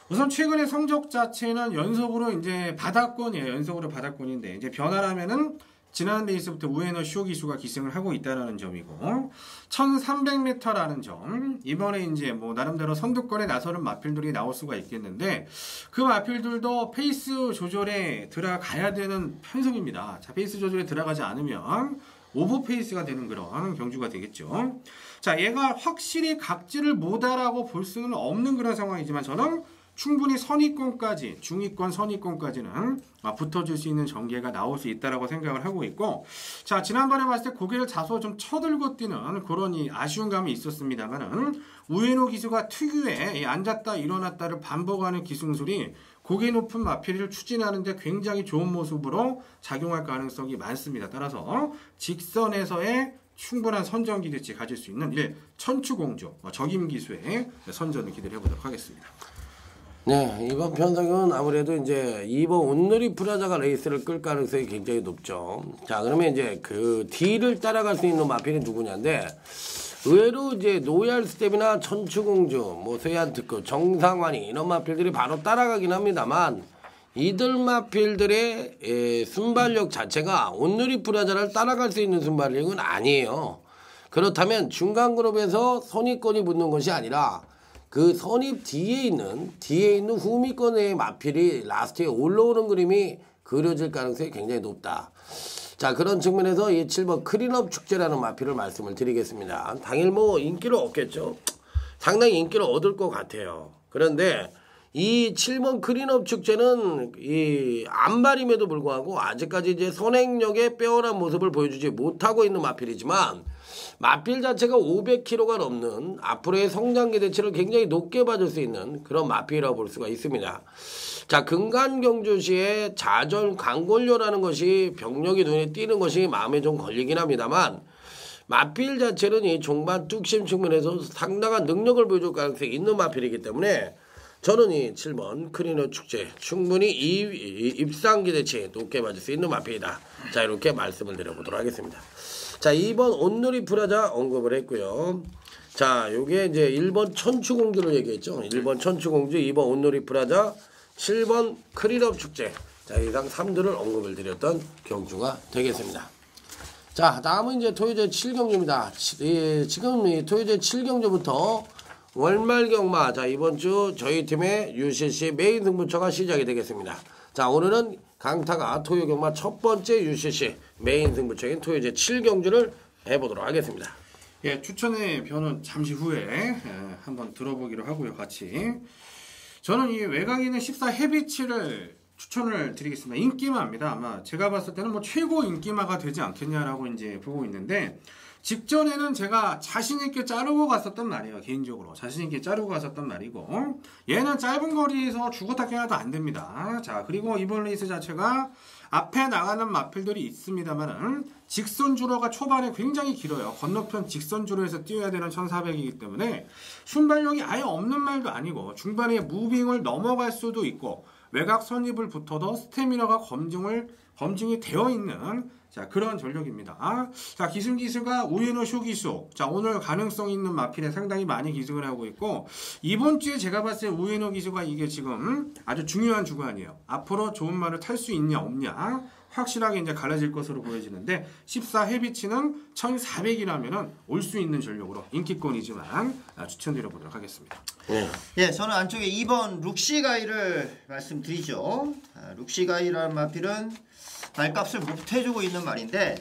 우선 최근의 성적 자체는 연속으로 이제 바닥권이에요. 연속으로 바닥권인데 이제 변화라면은 지난 레이스부터 우에너 쇼 기수가 기승을 하고 있다는 점이고 1300m라는 점 이번에 이제 뭐 나름대로 선두권에 나서는 마필들이 나올 수가 있겠는데 그 마필들도 페이스 조절에 들어가야 되는 편성입니다. 자 페이스 조절에 들어가지 않으면 오버페이스가 되는 그런 경주가 되겠죠. 자 얘가 확실히 각지를 못하라고 볼 수는 없는 그런 상황이지만 저는 충분히 선위권까지 중위권 선위권까지는 붙어줄 수 있는 전개가 나올 수 있다라고 생각을 하고 있고 자 지난번에 봤을 때 고개를 다소 좀 쳐들고 뛰는 그런 아쉬운 감이 있었습니다만은 우에노 기수가 특유의 앉았다 일어났다를 반복하는 기승술이 고개 높은 마필을 추진하는데 굉장히 좋은 모습으로 작용할 가능성이 많습니다. 따라서 직선에서의 충분한 선전 기대치 가질 수 있는 천추공주 적임 기수의 선전을 기대를 해보도록 하겠습니다. 네, 이번 편성은 아무래도 이제 2번 온누리 프라자가 레이스를 끌 가능성이 굉장히 높죠. 자, 그러면 이제 그 D를 따라갈 수 있는 마필이 누구냐인데, 의외로 이제 노얄 스텝이나 천추공주, 뭐 세안특급, 정상환이 이런 마필들이 바로 따라가긴 합니다만, 이들 마필들의 순발력 자체가 온누리 프라자를 따라갈 수 있는 순발력은 아니에요. 그렇다면 중간 그룹에서 선입권이 붙는 것이 아니라 그 선입 뒤에 있는 후미권의 마필이 라스트에 올라오는 그림이 그려질 가능성이 굉장히 높다. 자 그런 측면에서 이 7번 크린업 축제라는 마필을 말씀을 드리겠습니다. 당일 뭐 인기를 얻겠죠. 상당히 인기를 얻을 것 같아요. 그런데 이 7번 크린업 축제는 이 안발임에도 불구하고 아직까지 이제 선행력의 빼어난 모습을 보여주지 못하고 있는 마필이지만 마필 자체가 500kg가 넘는 앞으로의 성장 기대치를 굉장히 높게 받을 수 있는 그런 마필이라고 볼 수가 있습니다. 자, 금간경주시의 자전 강골료라는 것이 병력이 눈에 띄는 것이 마음에 좀 걸리긴 합니다만 마필 자체는 이 종반 뚝심 측면에서 상당한 능력을 보여줄 가능성이 있는 마필이기 때문에 저는 이 7번 크리너 축제 충분히 입상 기대치 높게 받을 수 있는 마필이다. 자, 이렇게 말씀을 드려보도록 하겠습니다. 자, 2번 온누리 프라자 언급을 했고요. 자, 요게 이제 1번 천추공주를 얘기했죠. 1번 천추공주, 2번 온누리 프라자, 7번 크리럽 축제. 자, 이상 3들을 언급을 드렸던 경주가 되겠습니다. 자, 다음은 이제 토요제 7경주입니다. 지금 이 토요제 7경주부터 월말 경마. 자, 이번 주 저희 팀의 UCC 메인 승부처가 시작이 되겠습니다. 자, 오늘은 강타가 토요 경마 첫 번째 UCC 메인 승부처인 토요제 7경주를 해보도록 하겠습니다. 예, 추천의 변은 잠시 후에 한번 들어보기로 하고요, 같이. 저는 이 외곽에 있는 14 헤비치를 추천을 드리겠습니다. 인기마입니다. 아마 제가 봤을 때는 뭐 최고 인기마가 되지 않겠냐라고 이제 보고 있는데 직전에는 제가 자신있게 자르고 갔었단 말이에요. 개인적으로 자신있게 자르고 갔었단 말이고, 얘는 짧은 거리에서 죽었다 깨어나도 안 됩니다. 자, 그리고 이번 레이스 자체가 앞에 나가는 마필들이 있습니다만은 직선 주로가 초반에 굉장히 길어요. 건너편 직선 주로에서 뛰어야 되는 1400이기 때문에 순발력이 아예 없는 말도 아니고, 중반에 무빙을 넘어갈 수도 있고, 외곽 선입을 붙어도 스태미너가 검증이 되어 있는, 자, 그런 전력입니다. 자, 기승기수가 우에노 쇼기수. 자, 오늘 가능성 있는 마필에 상당히 많이 기승을 하고 있고, 이번 주에 제가 봤을 때 우에노 기수가 이게 지금 아주 중요한 주간이에요. 앞으로 좋은 말을 탈 수 있냐 없냐 확실하게 이제 갈라질 것으로 보여지는데, 14 헤비치는 1400이라면은 올 수 있는 전력으로 인기권이지만 추천드려 보도록 하겠습니다. 예, 저는 안쪽에 2번 룩시가이를 말씀드리죠. 룩시가이라는 마필은 말값을 못 해주고 있는 말인데,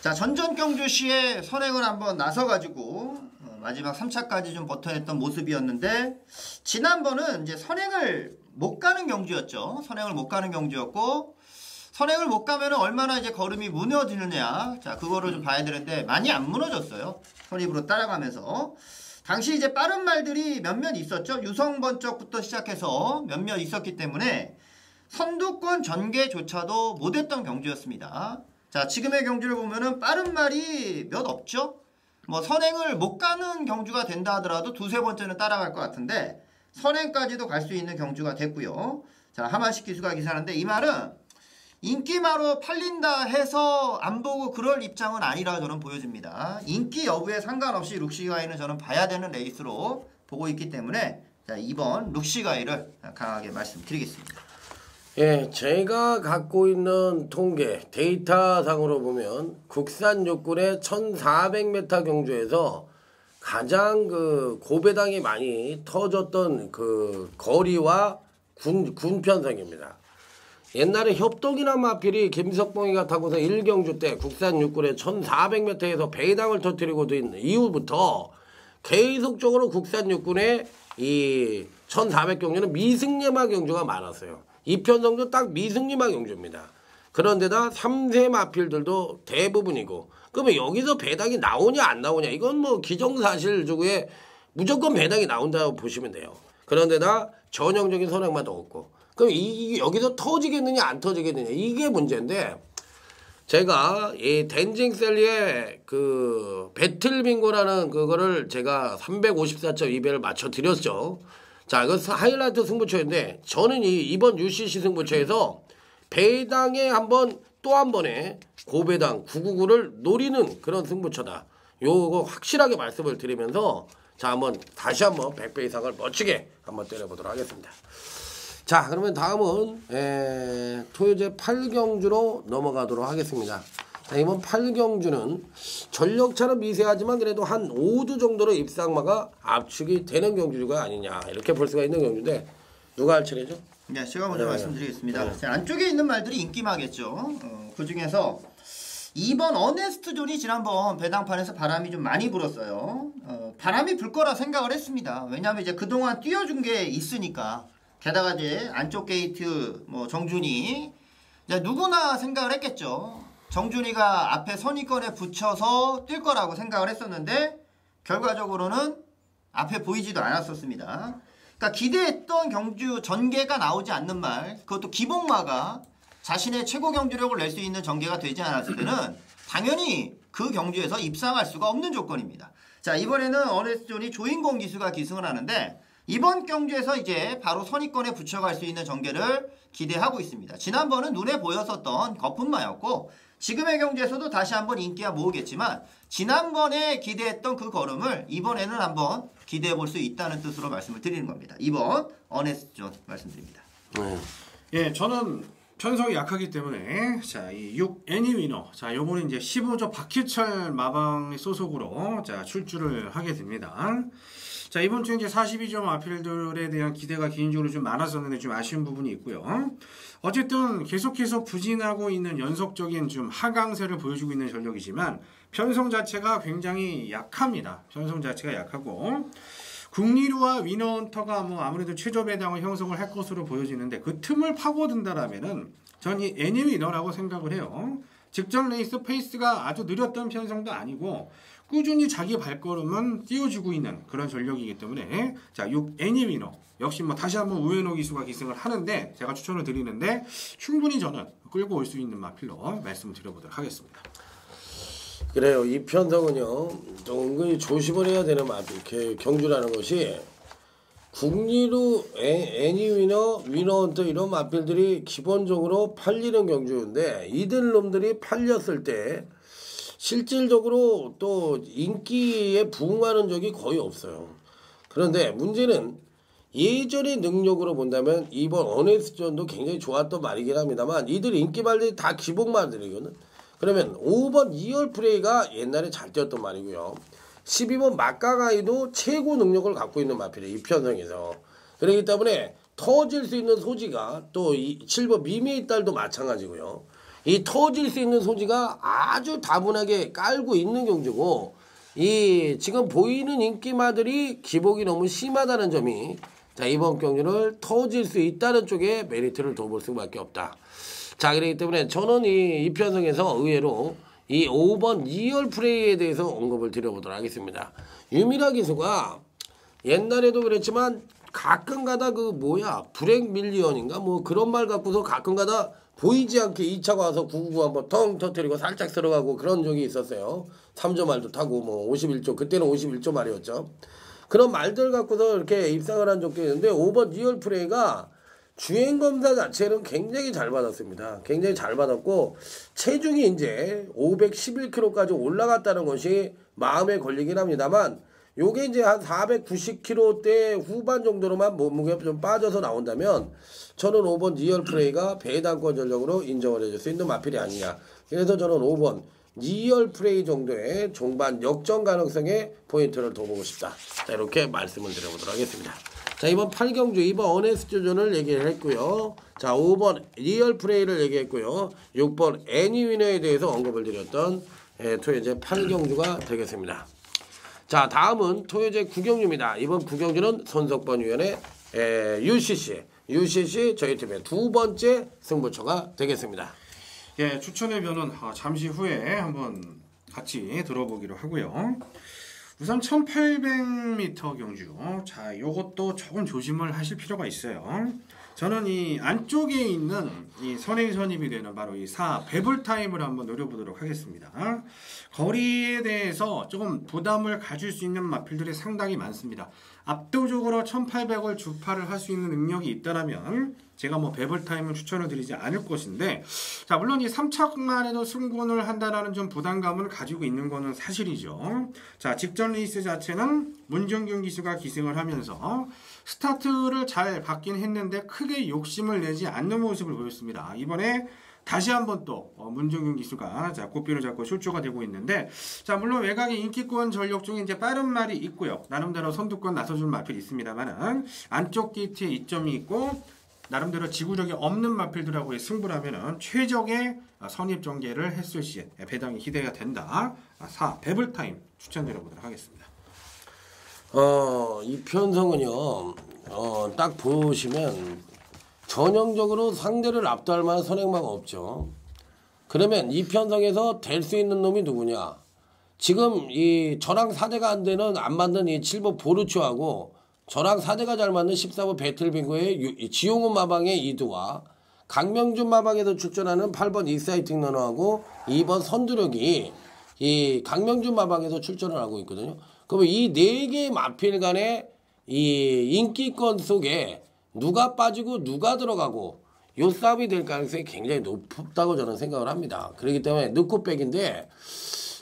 자, 전전 경주 시에 선행을 한번 나서가지고 마지막 3차까지 좀 버텨냈던 모습이었는데, 지난번은 이제 선행을 못 가는 경주였죠. 선행을 못 가는 경주였고, 선행을 못 가면 얼마나 이제 걸음이 무너지느냐, 자, 그거를 좀 봐야 되는데 많이 안 무너졌어요. 선입으로 따라가면서. 당시 이제 빠른 말들이 몇몇 있었죠. 유성번쩍부터 시작해서 몇몇 있었기 때문에 선두권 전개조차도 못했던 경주였습니다. 자, 지금의 경주를 보면은 빠른 말이 몇 없죠. 뭐 선행을 못 가는 경주가 된다 하더라도 두세 번째는 따라갈 것 같은데, 선행까지도 갈 수 있는 경주가 됐고요. 자, 하마식 기수가 기사하는데, 이 말은 인기마로 팔린다 해서 안 보고 그럴 입장은 아니라 저는 보여집니다. 인기 여부에 상관없이 룩시가이는 저는 봐야 되는 레이스로 보고 있기 때문에, 자, 2번 룩시가이를 강하게 말씀드리겠습니다. 예, 제가 갖고 있는 통계 데이터상으로 보면 국산 육군의 1400m 경주에서 가장 그 고배당이 많이 터졌던 그 거리와 군 편성입니다. 옛날에 협동이나 마필이 김석봉이가 타고서 1경주 때 국산 육군의 1400m에서 배당을 터뜨리고 있는 이후부터 계속적으로 국산 육군의 이 1400경주는 미승리마 경주가 많았어요. 이편성도 딱 미승리마 경주입니다. 그런데다 3세 마필들도 대부분이고, 그러면 여기서 배당이 나오냐 안 나오냐, 이건 뭐 기정사실주구에 무조건 배당이 나온다고 보시면 돼요. 그런데다 전형적인 선행마도 없고, 그럼 여기서 터지겠느냐 안 터지겠느냐, 이게 문제인데, 제가 이 댄징셀리의 그 배틀빙고라는 그거를 제가 354.2배를 맞춰 드렸죠. 자, 이거 하이라이트 승부처인데, 저는 이번 UCC 승부처에서 배당에 또 한 번에 고배당 999를 노리는 그런 승부처다. 요거 확실하게 말씀을 드리면서, 자, 다시 한번 100배 이상을 멋지게 한번 때려보도록 하겠습니다. 자, 그러면 다음은 토요제 8경주로 넘어가도록 하겠습니다. 자, 이번 8경주는 전력차는 미세하지만 그래도 한 5두 정도로 입상마가 압축이 되는 경주가 아니냐, 이렇게 볼 수가 있는 경주인데, 누가 할 차례죠? 네, 제가 먼저 말씀드리겠습니다. 자, 안쪽에 있는 말들이 인기마겠죠. 그 중에서 2번 어네스트 존이 지난번 배당판에서 바람이 좀 많이 불었어요. 바람이 불 거라 생각을 했습니다. 왜냐하면 이제 그동안 띄워준 게 있으니까. 게다가 이제 안쪽 게이트 정준이, 이제 누구나 생각을 했겠죠. 정준이가 앞에 선입권에 붙여서 뛸 거라고 생각을 했었는데, 결과적으로는 앞에 보이지도 않았었습니다. 그러니까 기대했던 경주 전개가 나오지 않는 말, 그것도 기복마가 자신의 최고 경주력을 낼 수 있는 전개가 되지 않았을 때는 당연히 그 경주에서 입상할 수가 없는 조건입니다. 자, 이번에는 어네스존이 조인공 기수가 기승을 하는데, 이번 경주에서 이제 바로 선입권에 붙여갈 수 있는 전개를 기대하고 있습니다. 지난번은 눈에 보였었던 거품마였고, 지금의 경주에서도 다시 한번 인기가 모으겠지만, 지난번에 기대했던 그 걸음을 이번에는 한번 기대해 볼 수 있다는 뜻으로 말씀을 드리는 겁니다. 2번 어네스존 말씀드립니다. 예, 저는 편성이 약하기 때문에, 자, 이 6 애니위너, 자, 요거는 이제 15조 박희철 마방의 소속으로 자 출주를 하게 됩니다. 자, 이번 주에 이제 42점 아필들에 대한 기대가 개인적으로 좀 많았었는데 좀 아쉬운 부분이 있고요. 어쨌든 계속해서 부진하고 있는 연속적인 좀 하강세를 보여주고 있는 전력이지만, 편성 자체가 굉장히 약합니다. 편성 자체가 약하고, 국리루와 위너헌터가 아무래도 최저 배당을 형성을 할 것으로 보여지는데, 그 틈을 파고든다라면은 전 이 애니위너라고 생각을 해요. 직전 레이스 페이스가 아주 느렸던 편성도 아니고 꾸준히 자기 발걸음은 띄워주고 있는 그런 전력이기 때문에 자, 6 애니위너 역시 뭐 다시 한번 우에노 기수가 기승을 하는데 제가 추천을 드리는데 충분히 저는 끌고 올 수 있는 마필로 말씀을 드려보도록 하겠습니다. 그래요. 이 편성은요 좀 은근히 조심을 해야 되는 마필 경주라는 것이 국리루 애니위너 위너헌터 이런 마필들이 기본적으로 팔리는 경주인데 이들 놈들이 팔렸을 때 실질적으로 또 인기에 부응하는 적이 거의 없어요. 그런데 문제는 예전의 능력으로 본다면 이번 어네스트전도 굉장히 좋았던 말이긴 합니다만 이들 인기말들이 다 기본말들이거든. 그러면 5번 2열 프레이가 옛날에 잘 뛰었던 말이고요. 12번 막가가이도 최고 능력을 갖고 있는 마필이에요. 이 편성에서. 그렇기 때문에 터질 수 있는 소지가 또 7번 미미의 딸도 마찬가지고요. 이 터질 수 있는 소지가 아주 다분하게 깔고 있는 경주고 이 지금 보이는 인기마들이 기복이 너무 심하다는 점이 자 이번 경주를 터질 수 있다는 쪽에 메리트를 둬볼 수밖에 없다. 자 그렇기 때문에 저는 이 편성에서 의외로 이 5번 2열 프레이에 대해서 언급을 드려보도록 하겠습니다. 유미라 기수가 옛날에도 그랬지만 가끔가다 그 뭐야 브렉 밀리언인가 뭐 그런 말 갖고서 가끔가다 보이지 않게 2차 와서 999 한번 텅 터뜨리고 살짝 들어가고 그런 적이 있었어요. 3조 말도 타고 뭐 51조 그때는 51조 말이었죠. 그런 말들 갖고서 이렇게 입상을 한 적도 있는데 5번 2열 프레이가 주행검사 자체는 굉장히 잘 받았습니다. 굉장히 잘 받았고 체중이 이제 511kg까지 올라갔다는 것이 마음에 걸리긴 합니다만 요게 이제 한 490kg대 후반 정도로만 몸무게가 좀 빠져서 나온다면 저는 5번 2열 프레이가 배당권 전력으로 인정을 해줄 수 있는 마필이 아니냐. 그래서 저는 5번 2열 프레이 정도의 종반 역전 가능성에 포인트를 둬보고 싶다. 자, 이렇게 말씀을 드려보도록 하겠습니다. 자, 이번 8경주, 이번 어네스트전을 얘기를 했고요. 자, 5번 2열 프레이를 얘기했고요. 6번 애니위너에 대해서 언급을 드렸던 토요제 8경주가 되겠습니다. 자, 다음은 토요제 9경주입니다. 이번 9경주는 손석번 위원의 UCC 저희 팀의 두 번째 승부처가 되겠습니다. 예, 추천의 변은 잠시 후에 한번 같이 들어보기로 하고요. 우선 1800m 경주. 자, 요것도 조금 조심을 하실 필요가 있어요. 저는 이 안쪽에 있는 이 선행 선입이 되는 바로 이 4 배불 타임을 한번 노려보도록 하겠습니다. 거리에 대해서 조금 부담을 가질 수 있는 마필들이 상당히 많습니다. 압도적으로 1800을 주파를 할 수 있는 능력이 있다라면 제가 뭐 배불 타임은 추천을 드리지 않을 것인데, 자, 물론 이 3차만 해도 승군을 한다라는 좀 부담감을 가지고 있는 거는 사실이죠. 자, 직전 레이스 자체는 문정균 기수가 기승을 하면서 스타트를 잘 받긴 했는데 크게 욕심을 내지 않는 모습을 보였습니다. 이번에 다시 한번 또 문정균 기수가 자 고삐를 잡고 출조가 되고 있는데, 자, 물론 외곽의 인기권 전력 중에 이제 빠른 말이 있고요. 나름대로 선두권 나서줄 마필이 있습니다만은 안쪽 게이트에 이점이 있고 나름대로 지구력이 없는 마필들하고의 승부를 하면은 최적의 선입 전개를 했을 시에 배당이 기대가 된다. 4 배불 타임 추천드려보도록 하겠습니다. 이 편성은요, 딱 보시면 전형적으로 상대를 압도할 만한 선행마가 없죠. 그러면 이 편성에서 될 수 있는 놈이 누구냐? 지금 이 저랑 4대가 안 되는 안 맞는 이 7번 보르초하고 저랑 4대가 잘 맞는 14번 배틀빙고의 지용훈 마방의 이두와 강명준 마방에서 출전하는 8번 이사이팅 러너하고 2번 선두력이 이 강명준 마방에서 출전을 하고 있거든요. 그러면 이 4개의 마필 간의 이 인기권 속에 누가 빠지고 누가 들어가고 요 싸움이 될 가능성이 굉장히 높다고 저는 생각을 합니다. 그렇기 때문에 넣고 백인데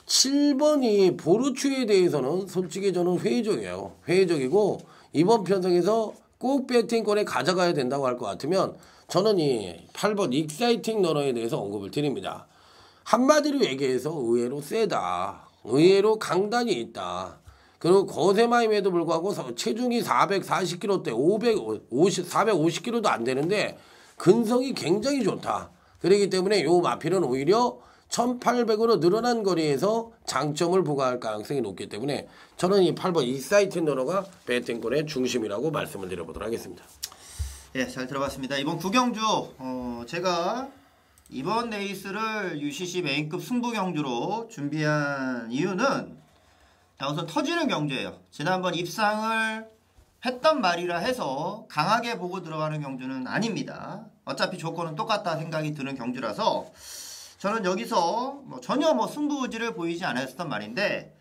7번이 보르추에 대해서는 솔직히 저는 회의적이에요. 회의적이고 이번 편성에서 꼭 배팅권에 가져가야 된다고 할 것 같으면 저는 이 8번 익사이팅 러너에 대해서 언급을 드립니다. 한마디로 얘기해서 의외로 세다. 의외로 강단이 있다. 그리고 거세마임에도 불구하고 체중이 440kg대 450kg도 안 되는데 근성이 굉장히 좋다. 그렇기 때문에 요 마필은 오히려 1800으로 늘어난 거리에서 장점을 부과할 가능성이 높기 때문에 저는 이 8번 익사이팅 러너가 배팅권의 중심이라고 말씀을 드려보도록 하겠습니다. 예, 잘 들어봤습니다. 이번 구경주 제가 이번 레이스를 UCC 메인급 승부 경주로 준비한 이유는 우선 터지는 경주예요. 지난번 입상을 했던 말이라 해서 강하게 보고 들어가는 경주는 아닙니다. 어차피 조건은 똑같다 생각이 드는 경주라서 저는 여기서 전혀 승부지를 보이지 않았었던 말인데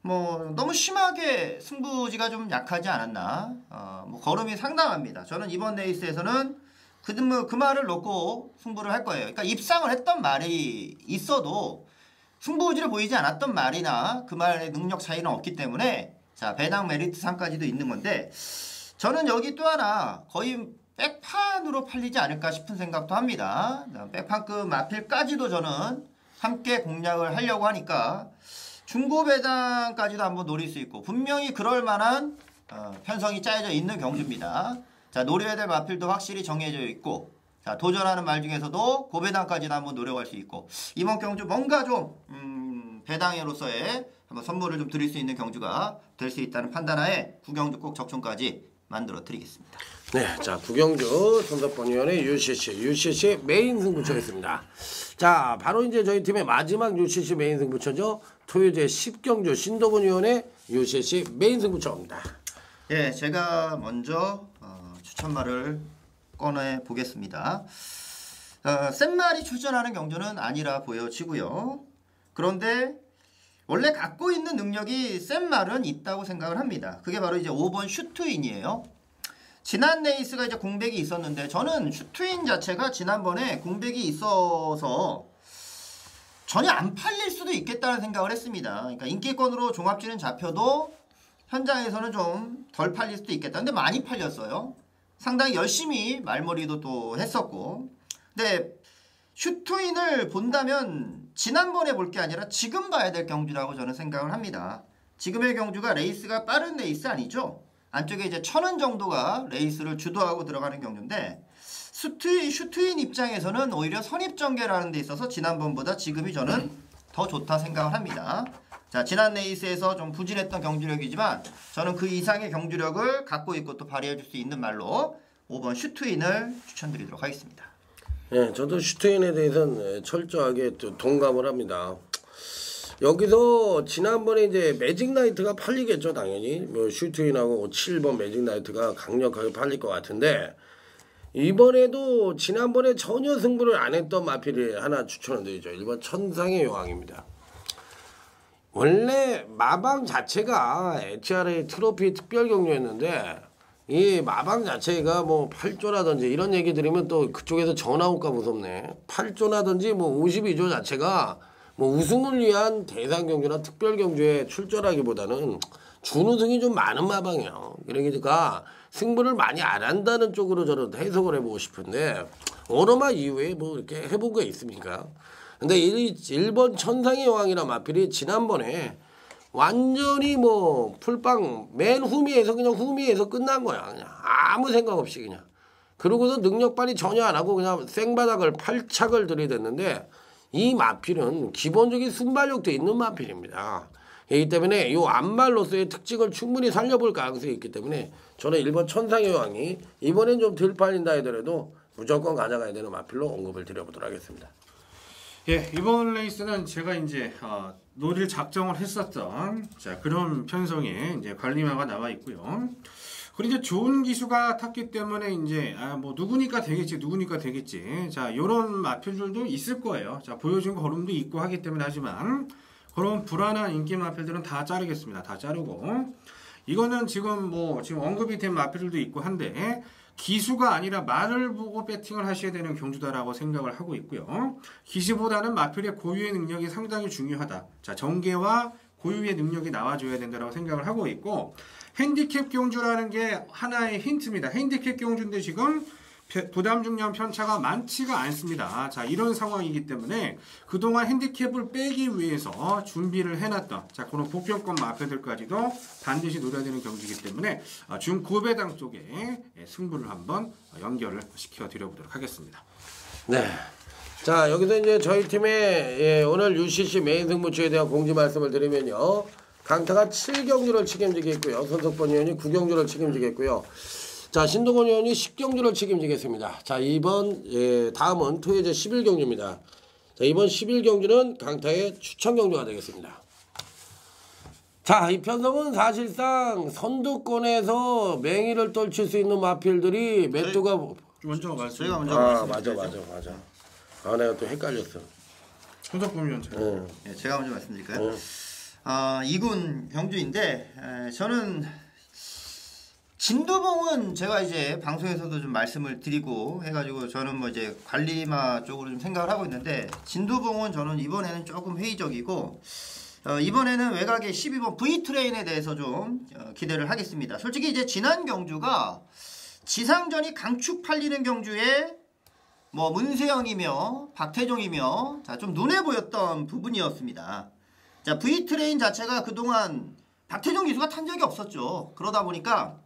너무 심하게 승부지가 좀 약하지 않았나. 걸음이 상당합니다. 저는 이번 레이스에서는 그 말을 놓고 승부를 할 거예요. 그러니까 입상을 했던 말이 있어도 승부지를 보이지 않았던 말이나 그 말의 능력 차이는 없기 때문에 자, 배당 메리트 상까지도 있는 건데 저는 여기 또 하나 거의 백판으로 팔리지 않을까 싶은 생각도 합니다. 백판급 마필까지도 저는 함께 공략을 하려고 하니까 중고 배당까지도 한번 노릴 수 있고 분명히 그럴 만한 편성이 짜여져 있는 경주입니다. 자, 노려야 될 마필도 확실히 정해져 있고 자, 도전하는 말 중에서도 고배당까지도 한번 노려갈 수 있고 이번 경주 뭔가 좀 배당으로서의 한번 선물을 좀 드릴 수 있는 경주가 될 수 있다는 판단하에 구경주 꼭 적중까지 만들어 드리겠습니다. 네, 자 구경주 손석범위원의 UCC 메인 승부처였습니다. 자, 바로 이제 저희 팀의 마지막 UCC 메인 승부처죠. 토요제 10경주 신도분 위원의 UCC 메인 승부처입니다. 예, 제가 먼저 추천말을 꺼내 보겠습니다. 센 말이 출전하는 경주는 아니라 보여지고요. 그런데 원래 갖고 있는 능력이 센 말은 있다고 생각을 합니다. 그게 바로 이제 5번 슈트윈이에요. 지난 레이스가 이제 공백이 있었는데 저는 슈트윈 자체가 지난번에 공백이 있어서 전혀 안 팔릴 수도 있겠다는 생각을 했습니다. 그러니까 인기권으로 종합지는 잡혀도 현장에서는 좀 덜 팔릴 수도 있겠다. 근데 많이 팔렸어요. 상당히 열심히 말머리도 또 했었고. 근데 슈트윈을 본다면 지난번에 볼 게 아니라 지금 봐야 될 경주라고 저는 생각을 합니다. 지금의 경주가 레이스가 빠른 레이스 아니죠? 안쪽에 이제 1000원 정도가 레이스를 주도하고 들어가는 경주인데 슈트윈 입장에서는 오히려 선입전개라는 데 있어서 지난번보다 지금이 저는 더 좋다 생각을 합니다. 자, 지난 레이스에서 좀 부진했던 경주력이지만 저는 그 이상의 경주력을 갖고 있고 또 발휘해 줄 수 있는 말로 5번 슈트윈을 추천드리도록 하겠습니다. 네, 저도 슈트윈에 대해서는 철저하게 동감을 합니다. 여기서 지난번에 이제 매직 나이트가 팔리겠죠, 당연히. 슈트윈하고 7번 매직 나이트가 강력하게 팔릴 것 같은데 이번에도 지난번에 전혀 승부를 안 했던 마필이 하나 추천을 드리죠. 1번 천상의 여왕입니다. 원래 마방 자체가 HRA 트로피 특별 경주였는데 이 마방 자체가 8조라든지 이런 얘기 들으면 또 그쪽에서 전화 올까 무섭네. 8조라든지 52조 자체가 우승을 위한 대상 경주나 특별 경주에 출전하기보다는 준우승이 좀 많은 마방이에요. 그러니까 승부를 많이 안 한다는 쪽으로 저는 해석을 해보고 싶은데 오로마 이후에 이렇게 해본 게 있습니까? 근데 1번 천상의 여왕이란 마필이 지난번에 완전히 풀빵 맨 후미에서 그냥 후미에서 끝난 거야. 그냥 아무 생각 없이 그냥. 그러고서 능력 발휘 전혀 안 하고 그냥 생바닥을 팔착을 들이댔는데 이 마필은 기본적인 순발력도 있는 마필입니다. 그렇기 때문에 이 앞말로서의 특징을 충분히 살려볼 가능성이 있기 때문에 저는 1번 천상의 여왕이 이번엔 좀 덜 팔린다 하더라도 무조건 가져가야 되는 마필로 언급을 드려보도록 하겠습니다. 예, 이번 레이스는 제가 이제 노릴 작정을 했었던 그런 편성의 이제 관리마가 나와 있고요. 그리고 이제 좋은 기수가 탔기 때문에 이제 누구니까 되겠지. 자, 요런 마필들도 있을 거예요. 자, 보여준 걸음도 있고 하기 때문에 하지만 그런 불안한 인기 마필들은 다 자르겠습니다. 다 자르고 이거는 지금 언급이 된 마필들도 있고 한데 기수가 아니라 말을 보고 배팅을 하셔야 되는 경주다라고 생각을 하고 있고요. 기수보다는 마필의 고유의 능력이 상당히 중요하다. 자, 정계와 고유의 능력이 나와줘야 된다라고 생각을 하고 있고 핸디캡 경주라는 게 하나의 힌트입니다. 핸디캡 경주인데 지금 부담 중량 편차가 많지가 않습니다. 자, 이런 상황이기 때문에 그동안 핸디캡을 빼기 위해서 준비를 해놨던 그런 복병권 마필들까지도 반드시 노려야 되는 경기이기 때문에 중고배당 쪽에 승부를 한번 연결을 시켜 드려보도록 하겠습니다. 네. 자, 여기서 이제 저희 팀의 오늘 UCC 메인 승부처에 대한 공지 말씀을 드리면요. 강타가 7경주를 책임지겠고요. 손석범 의원이 9경주를 책임지겠고요. 자, 신동원 의원이 10경주를 책임지겠습니다. 자, 이번 다음은 토요제 11경주입니다. 자, 이번 11경주는 강타의 추천 경주가 되겠습니다. 자, 이 편성은 사실상 선두권에서 맹위를 떨칠 수 있는 마필들이 매도가 먼저 말씀. 저희가 먼저 맞아. 아, 내가 또 헷갈렸어. 손석범 위원장. 네, 제가 먼저 말씀드릴까요? 2군 경주인데 저는 진두봉은 제가 이제 방송에서도 좀 말씀을 드리고 해가지고 저는 뭐 이제 관리마 쪽으로 좀 생각을 하고 있는데 진두봉은 저는 이번에는 조금 회의적이고 이번에는 외곽의 12번 V트레인에 대해서 좀 기대를 하겠습니다. 솔직히 이제 지난 경주가 지상전이 강축 팔리는 경주에 뭐 문세영이며 박태종이며 자, 좀 눈에 보였던 부분이었습니다. 자, V트레인 자체가 그동안 박태종 기수가 탄 적이 없었죠. 그러다 보니까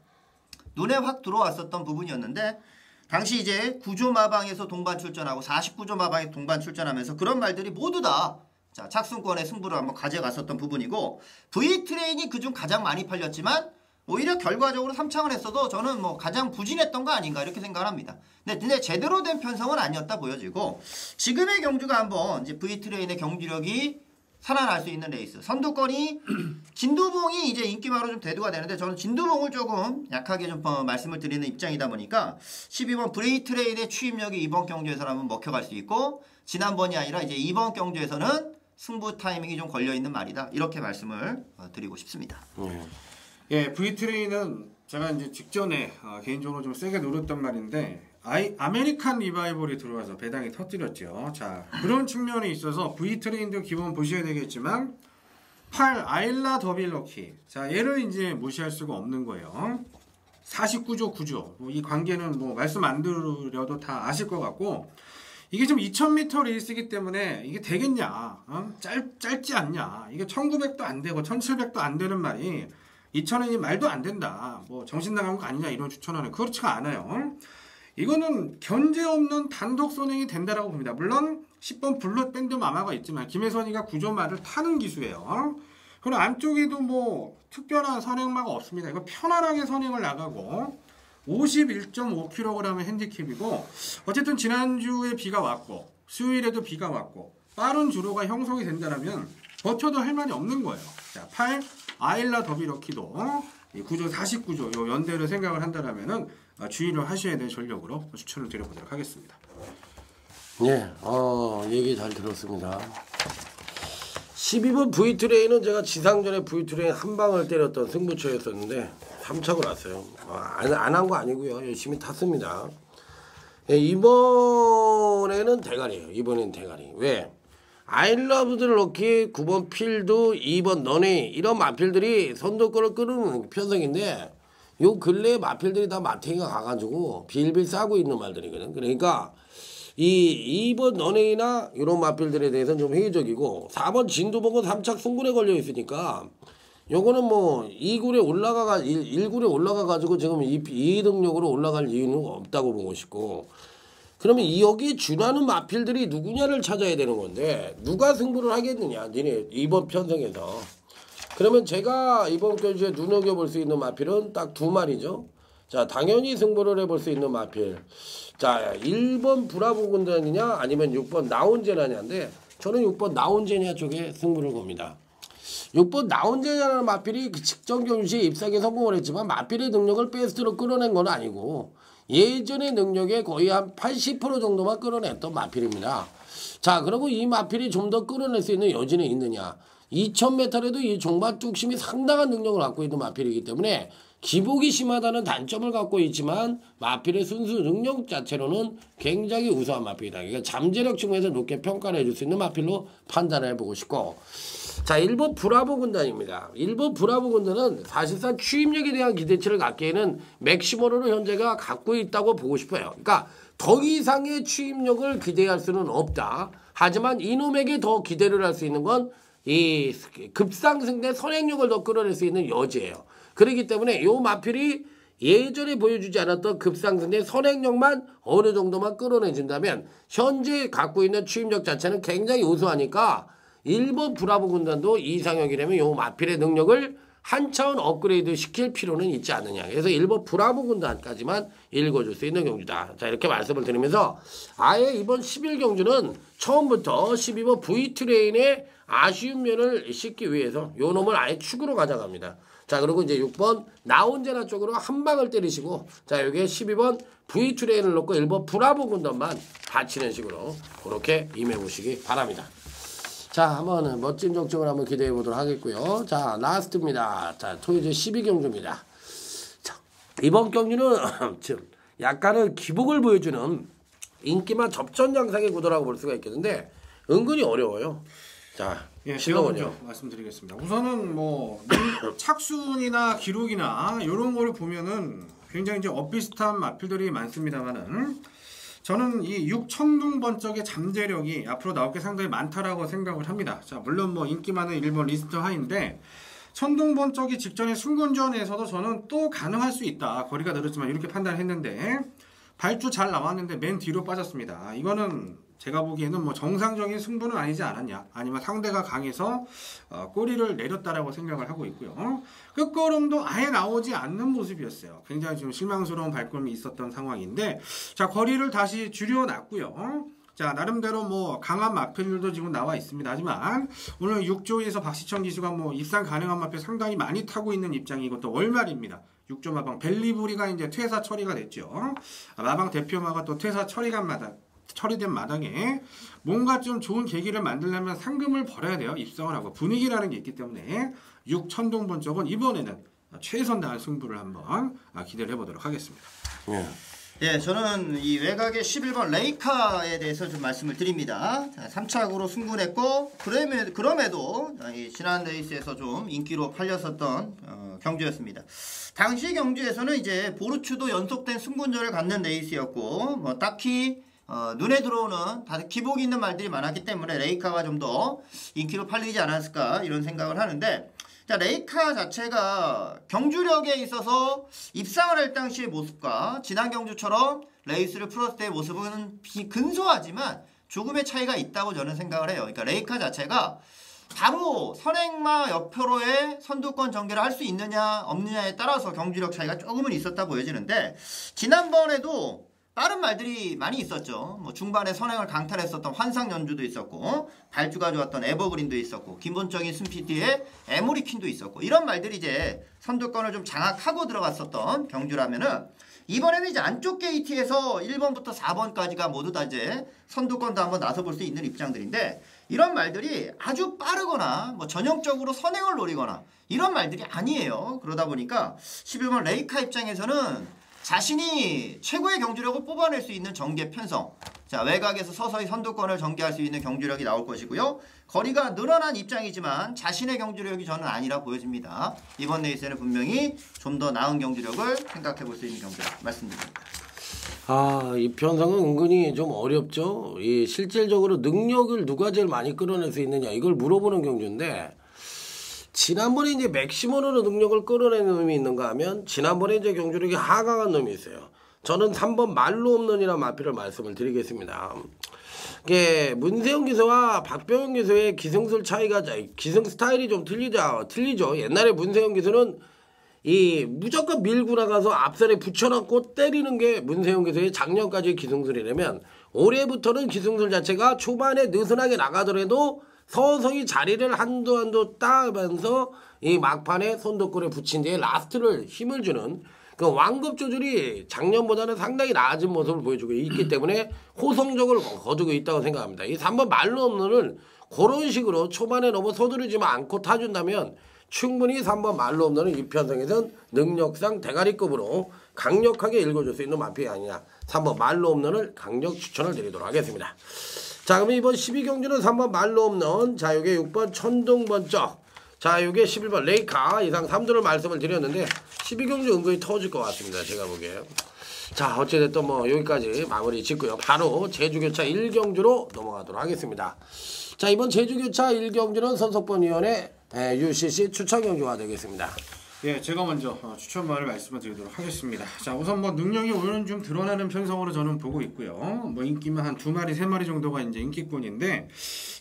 눈에 확 들어왔었던 부분이었는데 당시 이제 9조 마방에서 동반 출전하고 49조 마방에 동반 출전하면서 그런 말들이 모두 다 자, 착순권의 승부를 한번 가져갔었던 부분이고 V트레인이 그중 가장 많이 팔렸지만 오히려 결과적으로 3창을 했어도 저는 뭐 가장 부진했던 거 아닌가 이렇게 생각을 합니다. 근데 제대로 된 편성은 아니었다 보여지고 지금의 경주가 한번 이제 V트레인의 경주력이 살아날 수 있는 레이스. 선두권이 진두봉이 이제 인기마로 좀 대두가 되는데 저는 진두봉을 조금 약하게 좀 말씀을 드리는 입장이다 보니까 12번 브레이트레인의 추임력이 이번 경주에서는 한번 먹혀갈 수 있고 지난번이 아니라 이제 이번 경주에서는 승부 타이밍이 좀 걸려있는 말이다. 이렇게 말씀을 드리고 싶습니다. 예, V트레인은 제가 이제 직전에 개인적으로 좀 세게 노렸던 말인데 아메리칸 리바이벌이 들어와서 배당이 터뜨렸죠. 자, 그런 측면에 있어서 V트레인도 기본 보셔야 되겠지만 8 아일라 더빌러키. 자, 얘를 이제 무시할 수가 없는 거예요. 49조 9조. 이 관계는 뭐 말씀 안 드려도 다 아실 것 같고 이게 좀 2000m 레이스이기 때문에 이게 되겠냐? 짧지 않냐? 이게 1900도 안 되고 1700도 안 되는 말이 2000원이 말도 안 된다. 뭐 정신 나간 거 아니냐 이런 추천하는 그렇지가 않아요. 이거는 견제 없는 단독 선행이 된다라고 봅니다. 물론 10번 블루 밴드 마마가 있지만 김혜선이가 구조마를 타는 기수예요. 그리고 안쪽에도 뭐 특별한 선행마가 없습니다. 이거 편안하게 선행을 나가고 51.5kg의 핸디캡이고 어쨌든 지난주에 비가 왔고 수요일에도 비가 왔고 빠른 주로가 형성이 된다면 버텨도 할 말이 없는 거예요. 자, 8 아일라 더비러키도 9조 49조 요 연대를 생각을 한다면은 주의를 하셔야 될 전력으로 추천을 드려보도록 하겠습니다. 네, 얘기 잘 들었습니다. 12번 V트레인은 제가 지상전에 V트레인 한 방을 때렸던 승부처였었는데 3착을 왔어요. 안 한 거 아니고요. 열심히 탔습니다. 예, 이번에는 대가리예요. 이번엔 대가리. 왜? 아일러브들 넣기 9번 필드, 2번 너네 이런 마필들이 선두권을 끄는 편성인데 요 근래에 마필들이 다 마탱이가 가가지고 빌빌 싸고 있는 말들이거든. 그러니까 이 2번 너네이나 이런 마필들에 대해서는 좀 회의적이고 4번 진두봉은 3착 승군에 걸려 있으니까 요거는 뭐 1군에 올라가가지고 지금 2등력으로 올라갈 이유는 없다고 보고 싶고 그러면 여기에 준하는 마필들이 누구냐를 찾아야 되는 건데 누가 승부를 하겠느냐 니네 이번 편성에서 그러면 제가 이번 경주에 눈여겨볼 수 있는 마필은 딱 두 마리죠. 자, 당연히 승부를 해볼 수 있는 마필. 자, 1번 브라보 군단이냐 아니면 6번 나온제냐인데 저는 6번 나온제냐 쪽에 승부를 겁니다. 6번 나온제냐라는 마필이 그 직전 경주에 입상에 성공을 했지만 마필의 능력을 베스트로 끌어낸 건 아니고 예전의 능력에 거의 한 80% 정도만 끌어냈던 마필입니다. 자, 그리고 이 마필이 좀 더 끌어낼 수 있는 여지는 있느냐. 2000m에도 이 종반 뚝심이 상당한 능력을 갖고 있는 마필이기 때문에 기복이 심하다는 단점을 갖고 있지만 마필의 순수 능력 자체로는 굉장히 우수한 마필이다. 그러니까 잠재력 측면에서 높게 평가를 해줄 수 있는 마필로 판단을 해보고 싶고 자, 1번 브라보 군단입니다. 1번 브라보 군단은 사실상 추임력에 대한 기대치를 갖기에는 맥시머로 현재가 갖고 있다고 보고 싶어요. 그러니까 더 이상의 추임력을 기대할 수는 없다. 하지만 이놈에게 더 기대를 할 수 있는 건 이 급상승된 선행력을 더 끌어낼 수 있는 여지예요. 그렇기 때문에 이 마필이 예전에 보여주지 않았던 급상승된 선행력만 어느 정도만 끌어내준다면 현재 갖고 있는 추임력 자체는 굉장히 우수하니까 1번 브라보 군단도 이상형이라면 이 마필의 능력을 한 차원 업그레이드 시킬 필요는 있지 않느냐. 그래서 1번 브라보 군단까지만 읽어줄 수 있는 경주다. 자, 이렇게 말씀을 드리면서 아예 이번 11경주는 처음부터 12번 V트레인의 아쉬운 면을 씻기 위해서 요 놈을 아예 축으로 가져갑니다. 자, 그리고 이제 6번 나 혼자나 쪽으로 한 방을 때리시고, 자, 여기에 12번 V트레인을 놓고 1번 브라보 군단만 받치는 식으로 그렇게 임해보시기 바랍니다. 자, 한번 멋진 적중을 한번 기대해 보도록 하겠고요. 자, 라스트입니다. 자, 토요일 12경주입니다. 자, 이번 경주는 약간은 기복을 보여주는 인기만 접전 양상의 구도라고 볼 수가 있겠는데 은근히 어려워요. 자, 예, 제가 먼저 말씀드리겠습니다. 우선은 뭐 착순이나 기록이나 이런 거를 보면은 굉장히 이제 엇비슷한 마필들이 많습니다만은 저는 이 6천둥 번쩍의 잠재력이 앞으로 나올 게 상당히 많다라고 생각을 합니다. 자, 물론 뭐 인기 많은 1번 리스트 하인데 천둥 번쩍이 직전의 순군전에서도 저는 또 가능할 수 있다. 거리가 늘었지만 이렇게 판단했는데 발주 잘 나왔는데 맨 뒤로 빠졌습니다. 이거는 제가 보기에는 뭐 정상적인 승부는 아니지 않았냐, 아니면 상대가 강해서 꼬리를 내렸다라고 생각을 하고 있고요. 끝걸음도 아예 나오지 않는 모습이었어요. 굉장히 좀 실망스러운 발걸음이 있었던 상황인데, 자, 거리를 다시 줄여놨고요. 자, 나름대로 뭐 강한 마필들도 지금 나와 있습니다. 하지만 오늘 6조에서 박시청 기수가 뭐 입상 가능한 마필 상당히 많이 타고 있는 입장이고, 또 월말입니다. 6조 마방 벨리부리가 이제 퇴사 처리가 됐죠. 마방 대표마가 또 퇴사 처리된 마당에 뭔가 좀 좋은 계기를 만들려면 상금을 벌어야 돼요. 입성을 하고 분위기라는 게 있기 때문에 6천동 번쩍은 이번에는 최선 다한 승부를 한번 기대를 해보도록 하겠습니다. 예, 저는 이 외곽의 11번 레이카에 대해서 좀 말씀을 드립니다. 자, 3착으로 승부했고 그럼에도 이 지난 레이스에서 좀 인기로 팔렸었던 경주였습니다. 당시 경주에서는 이제 보르츠도 연속된 승군전을 갖는 레이스였고, 뭐 딱히 눈에 들어오는 다들 기복이 있는 말들이 많았기 때문에 레이카가 좀 더 인기로 팔리지 않았을까 이런 생각을 하는데, 자, 레이카 자체가 경주력에 있어서 입상을 할 당시의 모습과 지난 경주처럼 레이스를 풀었을 때의 모습은 근소하지만 조금의 차이가 있다고 저는 생각을 해요. 그러니까 레이카 자체가 바로 선행마 옆표로의 선두권 전개를 할 수 있느냐 없느냐에 따라서 경주력 차이가 조금은 있었다 보여지는데, 지난번에도 다른 말들이 많이 있었죠. 뭐 중반에 선행을 강탈했었던 환상 연주도 있었고, 발주가 좋았던 에버그린도 있었고, 기본적인 스피드의 에모리킨도 있었고, 이런 말들이 이제 선두권을 좀 장악하고 들어갔었던 경주라면은, 이번에는 이제 안쪽 게이트에서 1번부터 4번까지가 모두 다 이제 선두권도 한번 나서볼 수 있는 입장들인데, 이런 말들이 아주 빠르거나 뭐 전형적으로 선행을 노리거나 이런 말들이 아니에요. 그러다 보니까 11번 레이카 입장에서는 자신이 최고의 경주력을 뽑아낼 수 있는 전개 편성, 자, 외곽에서 서서히 선두권을 전개할 수 있는 경주력이 나올 것이고요. 거리가 늘어난 입장이지만 자신의 경주력이 저는 아니라 보여집니다. 이번 레이스에는 분명히 좀 더 나은 경주력을 생각해 볼 수 있는 경주력 말씀드립니다. 이 편성은 은근히 좀 어렵죠. 이 실질적으로 능력을 누가 제일 많이 끌어낼 수 있느냐 이걸 물어보는 경주인데, 지난번에 이제 맥시멈으로 능력을 끌어내는 놈이 있는가 하면 지난번에 이제 경주력이 하강한 놈이 있어요. 저는 3번 말로 없는이라는 마필을 말씀을 드리겠습니다. 이게 문세영 기수와 박병현 기수의 기승술 차이가, 기승 스타일이 좀 틀리죠. 옛날에 문세영 기수는 이 무조건 밀고 나가서 앞선에 붙여놓고 때리는 게 문세영 기수의 작년까지의 기승술이라면, 올해부터는 기승술 자체가 초반에 느슨하게 나가더라도 서서히 자리를 한도 따면서 이 막판에 선두권에 붙인 뒤에 라스트를 힘을 주는 그 완급 조절이 작년보다는 상당히 나아진 모습을 보여주고 있기 때문에 호성적을 거두고 있다고 생각합니다. 이 3번 말로 없는을 그런 식으로 초반에 너무 서두르지만 않고 타준다면 충분히 3번 말로 없는 이 편성에선 능력상 대가리급으로 강력하게 읽어줄 수 있는 마필이 아니냐. 3번 말로 없는을 강력 추천을 드리도록 하겠습니다. 자, 그럼 이번 12경주는 3번 말로 없는, 자, 요게 6번 천둥번쩍, 자, 요게 11번 레이카 이상 3조를 말씀을 드렸는데 12경주 은근히 터질 것 같습니다. 제가 보기에. 자, 어찌됐든 뭐 여기까지 마무리 짓고요. 바로 제주교차 1경주로 넘어가도록 하겠습니다. 자, 이번 제주교차 1경주는 선석본위원회 UCC 추천경주가 되겠습니다. 예, 제가 먼저 추천말을 말씀을 드리도록 하겠습니다. 자, 우선 뭐 능력이 오늘은 좀 드러나는 편성으로 저는 보고 있고요. 뭐 인기만 한 2마리, 3마리 정도가 이제 인기꾼인데,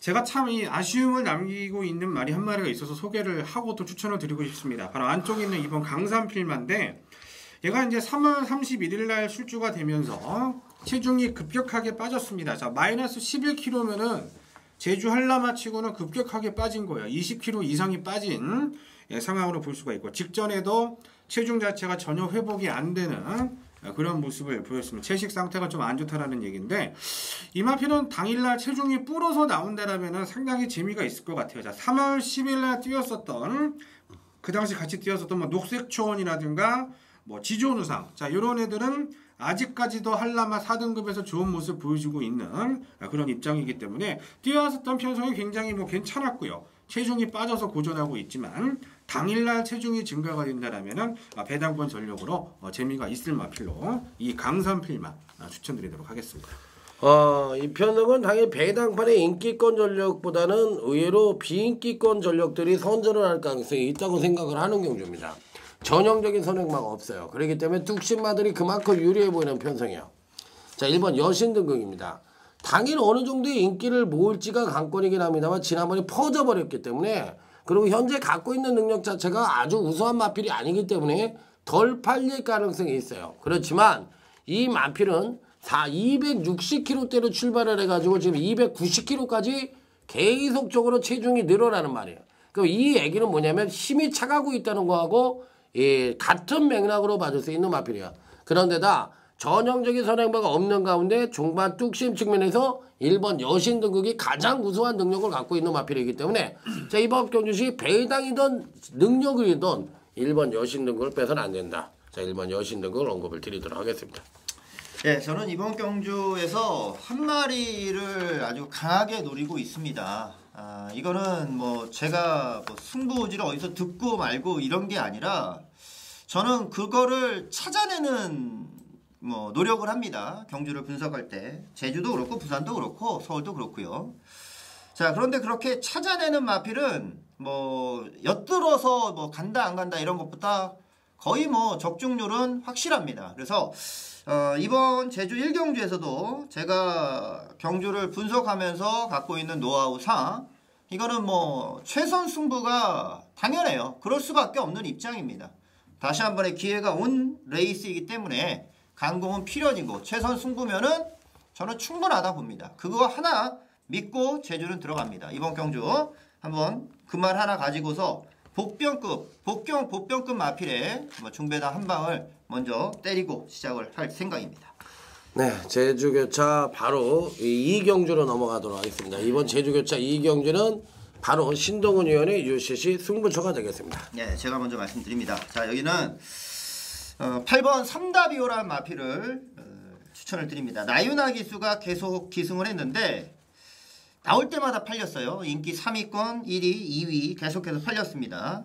제가 참 이 아쉬움을 남기고 있는 말이 한 마리가 있어서 소개를 하고 또 추천을 드리고 싶습니다. 바로 안쪽에 있는 이번 강산필마인데, 얘가 이제 3월 31일 날 출주가 되면서 체중이 급격하게 빠졌습니다. 자, 마이너스 11kg면은 제주 한라마 치고는 급격하게 빠진 거예요. 20kg 이상이 빠진 상황으로 볼 수가 있고, 직전에도 체중 자체가 전혀 회복이 안 되는 그런 모습을 보였습니다. 채식 상태가 좀 안 좋다라는 얘기인데, 이 마필은 당일날 체중이 불어서 나온다라면 상당히 재미가 있을 것 같아요. 자, 3월 10일날 뛰었었던, 그 당시 같이 뛰었었던 뭐 녹색초원이라든가 뭐 지존우상, 자, 요런 애들은 아직까지도 한라마 4등급에서 좋은 모습 보여주고 있는 그런 입장이기 때문에 뛰어왔었던 편성이 굉장히 뭐 괜찮았고요. 체중이 빠져서 고전하고 있지만 당일날 체중이 증가가 된다라면은 배당권 전력으로 재미가 있을 마필로 이 강산필만 추천드리도록 하겠습니다. 이 편성은 당연히 배당판의 인기권 전력보다는 의외로 비인기권 전력들이 선전을 할 가능성이 있다고 생각을 하는 경주입니다. 전형적인 선행마가 없어요. 그렇기 때문에 뚝심마들이 그만큼 유리해 보이는 편성이에요. 자, 1번 여신 등극입니다. 당일 어느 정도의 인기를 모을지가 관건이긴 합니다만 지난번에 퍼져버렸기 때문에, 그리고 현재 갖고 있는 능력 자체가 아주 우수한 마필이 아니기 때문에 덜 팔릴 가능성이 있어요. 그렇지만 이 마필은 260kg대로 출발을 해가지고 지금 290kg까지 계속적으로 체중이 늘어나는 말이에요. 그럼 이 얘기는 뭐냐면 힘이 차가고 있다는 거하고 같은 맥락으로 봐줄 수 있는 마필이야. 그런데다 전형적인 선행마가 없는 가운데 종반 뚝심 측면에서 1번 여신 등극이 가장 우수한 능력을 갖고 있는 마필이기 때문에, 자, 이번 경주시 배당이든 능력이든 1번 여신 등극을 빼서는 안 된다. 자, 1번 여신 등극을 언급을 드리도록 하겠습니다. 네, 저는 이번 경주에서 한 마리를 아주 강하게 노리고 있습니다. 이거는 뭐 제가 뭐 승부지를 어디서 듣고 말고 이런 게 아니라 저는 그거를 찾아내는 뭐 노력을 합니다. 경주를 분석할 때 제주도 그렇고 부산도 그렇고 서울도 그렇고요. 자, 그런데 그렇게 찾아내는 마필은 뭐 엿들어서 뭐 간다 안 간다 이런 것보다 거의 뭐 적중률은 확실합니다. 그래서 이번 제주 1경주에서도 제가 경주를 분석하면서 갖고 있는 노하우상, 이거는 뭐 최선 승부가 당연해요. 그럴 수밖에 없는 입장입니다. 다시 한 번의 기회가 온 레이스이기 때문에 강공은 필연이고 최선 승부면은 저는 충분하다 봅니다. 그거 하나 믿고 제주는 들어갑니다. 이번 경주 한번 그 말 하나 가지고서 복병급 마필에 중배당 한 방을 먼저 때리고 시작을 할 생각입니다. 네, 제주교차 바로 2경주로 넘어가도록 하겠습니다. 이번 제주교차 2경주는 바로 신동훈 의원의 UCC 승부처가 되겠습니다. 네, 제가 먼저 말씀드립니다. 자, 여기는 8번 삼다비오라는 마필을 추천을 드립니다. 나윤아 기수가 계속 기승을 했는데 나올 때마다 팔렸어요. 인기 3위권, 1위, 2위 계속해서 팔렸습니다.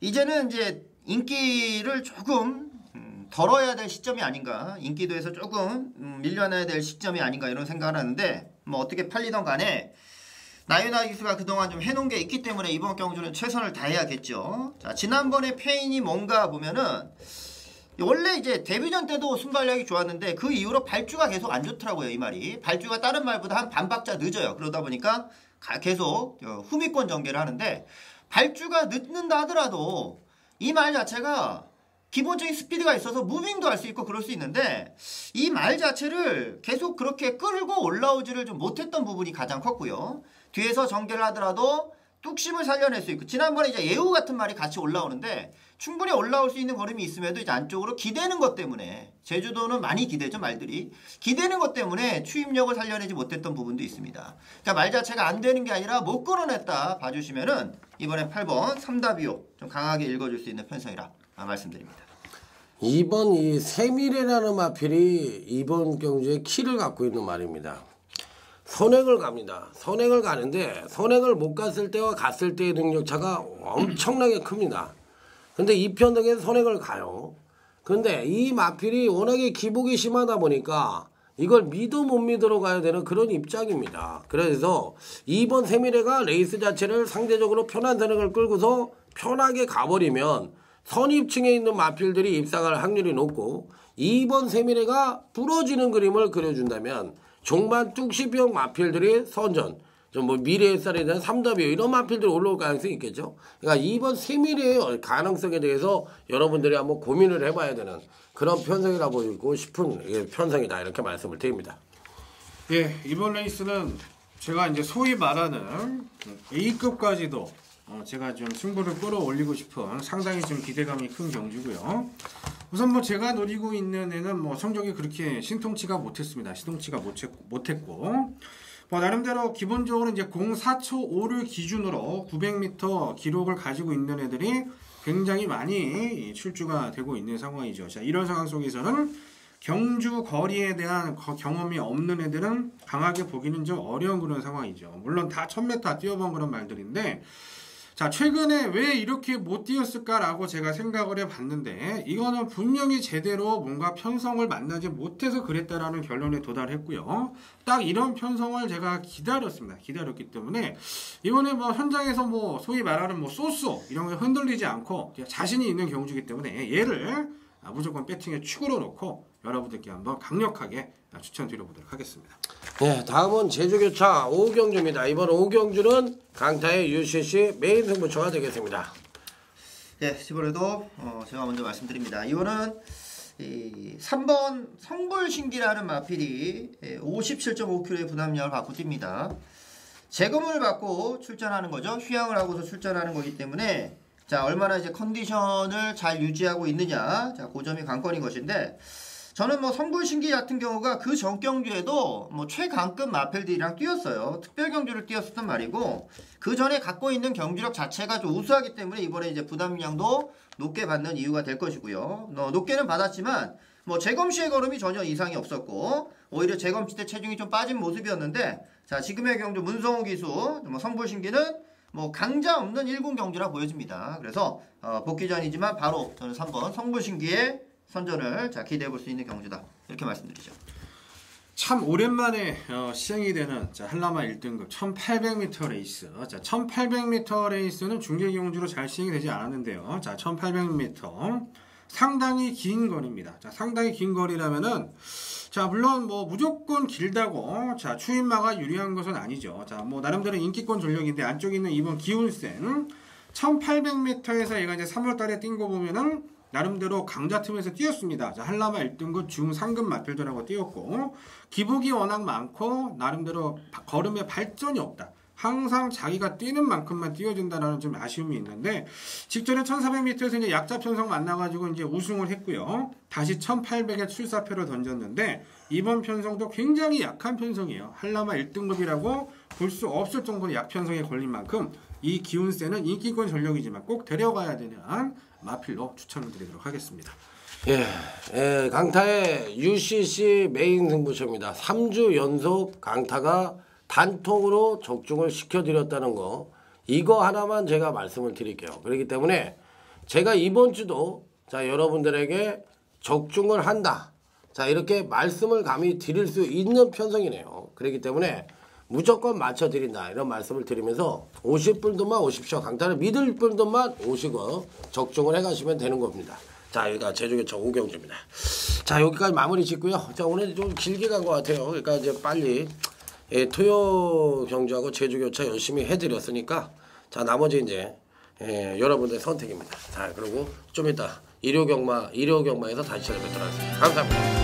이제는 이제 인기를 조금 덜어야 될 시점이 아닌가, 인기도에서 조금 밀려나야 될 시점이 아닌가 이런 생각을 하는데, 뭐 어떻게 팔리던 간에 나윤아 기수가 그동안 좀 해놓은 게 있기 때문에 이번 경주는 최선을 다해야겠죠. 자, 지난번에 페인이 뭔가 보면은 원래 이제 데뷔전 때도 순발력이 좋았는데 그 이후로 발주가 계속 안 좋더라고요. 이 말이 발주가 다른 말보다 한 반 박자 늦어요. 그러다 보니까 계속 후미권 전개를 하는데, 발주가 늦는다 하더라도 이 말 자체가 기본적인 스피드가 있어서 무빙도 할 수 있고 그럴 수 있는데, 이 말 자체를 계속 그렇게 끌고 올라오지를 좀 못했던 부분이 가장 컸고요. 뒤에서 전개를 하더라도 뚝심을 살려낼 수 있고, 지난번에 이제 예우 같은 말이 같이 올라오는데 충분히 올라올 수 있는 걸음이 있음에도 이제 안쪽으로 기대는 것 때문에, 제주도는 많이 기대죠, 말들이. 기대는 것 때문에 추임력을 살려내지 못했던 부분도 있습니다. 그러니까 말 자체가 안 되는 게 아니라 못 끌어냈다 봐주시면은 이번에 8번 삼다비오 좀 강하게 읽어줄 수 있는 편성이라 말씀드립니다. 2번 이 세미래라는 마필이 이번 경주에 키를 갖고 있는 말입니다. 선행을 갑니다. 선행을 가는데 선행을 못 갔을 때와 갔을 때의 능력차가 엄청나게 큽니다. 근데 이 편등에서 선행을 가요. 근데 이 마필이 워낙에 기복이 심하다 보니까 이걸 믿어 못 믿으러 가야 되는 그런 입장입니다. 그래서 2번 세미래가 레이스 자체를 상대적으로 편한 선행을 끌고서 편하게 가버리면 선입층에 있는 마필들이 입상할 확률이 높고 2번 세미래가 부러지는 그림을 그려준다면 종반 뚝시병 마필들이 선전, 좀 뭐 미래의 쌀에 대한 3W 이런 마필들이 올라올 가능성이 있겠죠. 그러니까 2번 세미래의 가능성에 대해서 여러분들이 한번 고민을 해봐야 되는 그런 편성이라고 보이고 싶은 편성이다 이렇게 말씀을 드립니다. 예, 이번 레이스는 제가 이제 소위 말하는 A급까지도 제가 좀 승부를 끌어올리고 싶은 상당히 좀 기대감이 큰 경주고요. 우선 뭐 제가 노리고 있는 애는 뭐 성적이 그렇게 신통치가 못했습니다. 시동치가 못했고 뭐 나름대로 기본적으로 이제 04초 5를 기준으로 900m 기록을 가지고 있는 애들이 굉장히 많이 출주가 되고 있는 상황이죠. 자, 이런 상황 속에서는 경주 거리에 대한 경험이 없는 애들은 강하게 보기는 좀 어려운 그런 상황이죠. 물론 다 1000m 뛰어본 그런 말들인데 자, 최근에 왜 이렇게 못 뛰었을까라고 제가 생각을 해봤는데 이거는 분명히 제대로 뭔가 편성을 만나지 못해서 그랬다라는 결론에 도달했고요. 딱 이런 편성을 제가 기다렸습니다. 기다렸기 때문에 이번에 뭐 현장에서 뭐 소위 말하는 뭐 쏘쏘 이런 게 흔들리지 않고 자신이 있는 경주이기 때문에 얘를 무조건 배팅에 축으로 놓고 여러분들께 한번 강력하게 추천드려보도록 하겠습니다. 네, 다음은 제주교차 5경주입니다. 이번 5경주는 강타의 UCC 메인 승부처가 되겠습니다. 네, 이번에도 제가 먼저 말씀드립니다. 이거는 3번 성불신기라는 마필이 57.5kg의 부담량을 받고 뜁니다. 재검을 받고 출전하는 거죠. 휴양을 하고서 출전하는 거기 때문에 자, 얼마나 이제 컨디션을 잘 유지하고 있느냐. 자, 그 점이 관건인 것인데 저는 뭐 성불신기 같은 경우가 그 전 경주에도 뭐 최강급 마필들이랑 뛰었어요. 특별 경주를 뛰었었단 말이고 그 전에 갖고 있는 경주력 자체가 좀 우수하기 때문에 이번에 이제 부담량도 높게 받는 이유가 될 것이고요. 높게는 받았지만 뭐 재검 시의 걸음이 전혀 이상이 없었고 오히려 재검 때 체중이 좀 빠진 모습이었는데 자, 지금의 경주 문성우 기수 뭐 성불신기는 뭐 강자 없는 1군 경주라 보여집니다. 그래서 복귀전이지만 바로 저는 3번 성불신기의 선전을 자, 기대해 볼 수 있는 경주다 이렇게 말씀드리죠. 참 오랜만에 시행이 되는 자, 한라마 1등급 1800m 레이스. 자, 1800m 레이스는 중계 경주로 잘 시행이 되지 않았는데요. 자, 1800m 상당히 긴 거리입니다. 자, 상당히 긴 거리라면은 자, 물론 뭐 무조건 길다고 자, 추인마가 유리한 것은 아니죠. 자, 뭐 나름대로 인기권 전력인데 안쪽에 있는 이번 기운센 1800m에서 얘가 이제 3월 달에 뛴 거 보면은 나름대로 강자 틈에서 뛰었습니다. 자, 한라마 1등급 중상급 마필들하고 뛰었고 기복이 워낙 많고 나름대로 걸음에 발전이 없다. 항상 자기가 뛰는 만큼만 뛰어준다라는 좀 아쉬움이 있는데 직전에 1400m에서 이제 약자 편성 만나가지고 이제 우승을 했고요. 다시 1800에 출사표를 던졌는데 이번 편성도 굉장히 약한 편성이에요. 한라마 1등급이라고 볼 수 없을 정도로 약편성에 걸린 만큼 이 기운세는 인기권 전력이지만 꼭 데려가야 되는 마필로 추천을 드리도록 하겠습니다. 예, 강타의 UCC 메인 승부처입니다. 3주 연속 강타가 단통으로 적중을 시켜드렸다는 거 이거 하나만 제가 말씀을 드릴게요. 그렇기 때문에 제가 이번 주도 자, 여러분들에게 적중을 한다. 자, 이렇게 말씀을 감히 드릴 수 있는 편성이네요. 그렇기 때문에 무조건 맞춰드린다 이런 말씀을 드리면서 오실 분들만 오십시오. 강타를 믿을 분들만 오시고 적중을 해가시면 되는 겁니다. 자, 여기가 제주교차 5경주입니다. 자, 여기까지 마무리 짓고요. 자, 오늘 좀 길게 간 것 같아요. 그러니까 이제 빨리 토요 경주하고 제주교차 열심히 해드렸으니까 자, 나머지 이제 여러분들의 선택입니다. 자, 그리고 좀 이따 일요경마에서 다시 찾아뵙도록 하겠습니다. 감사합니다.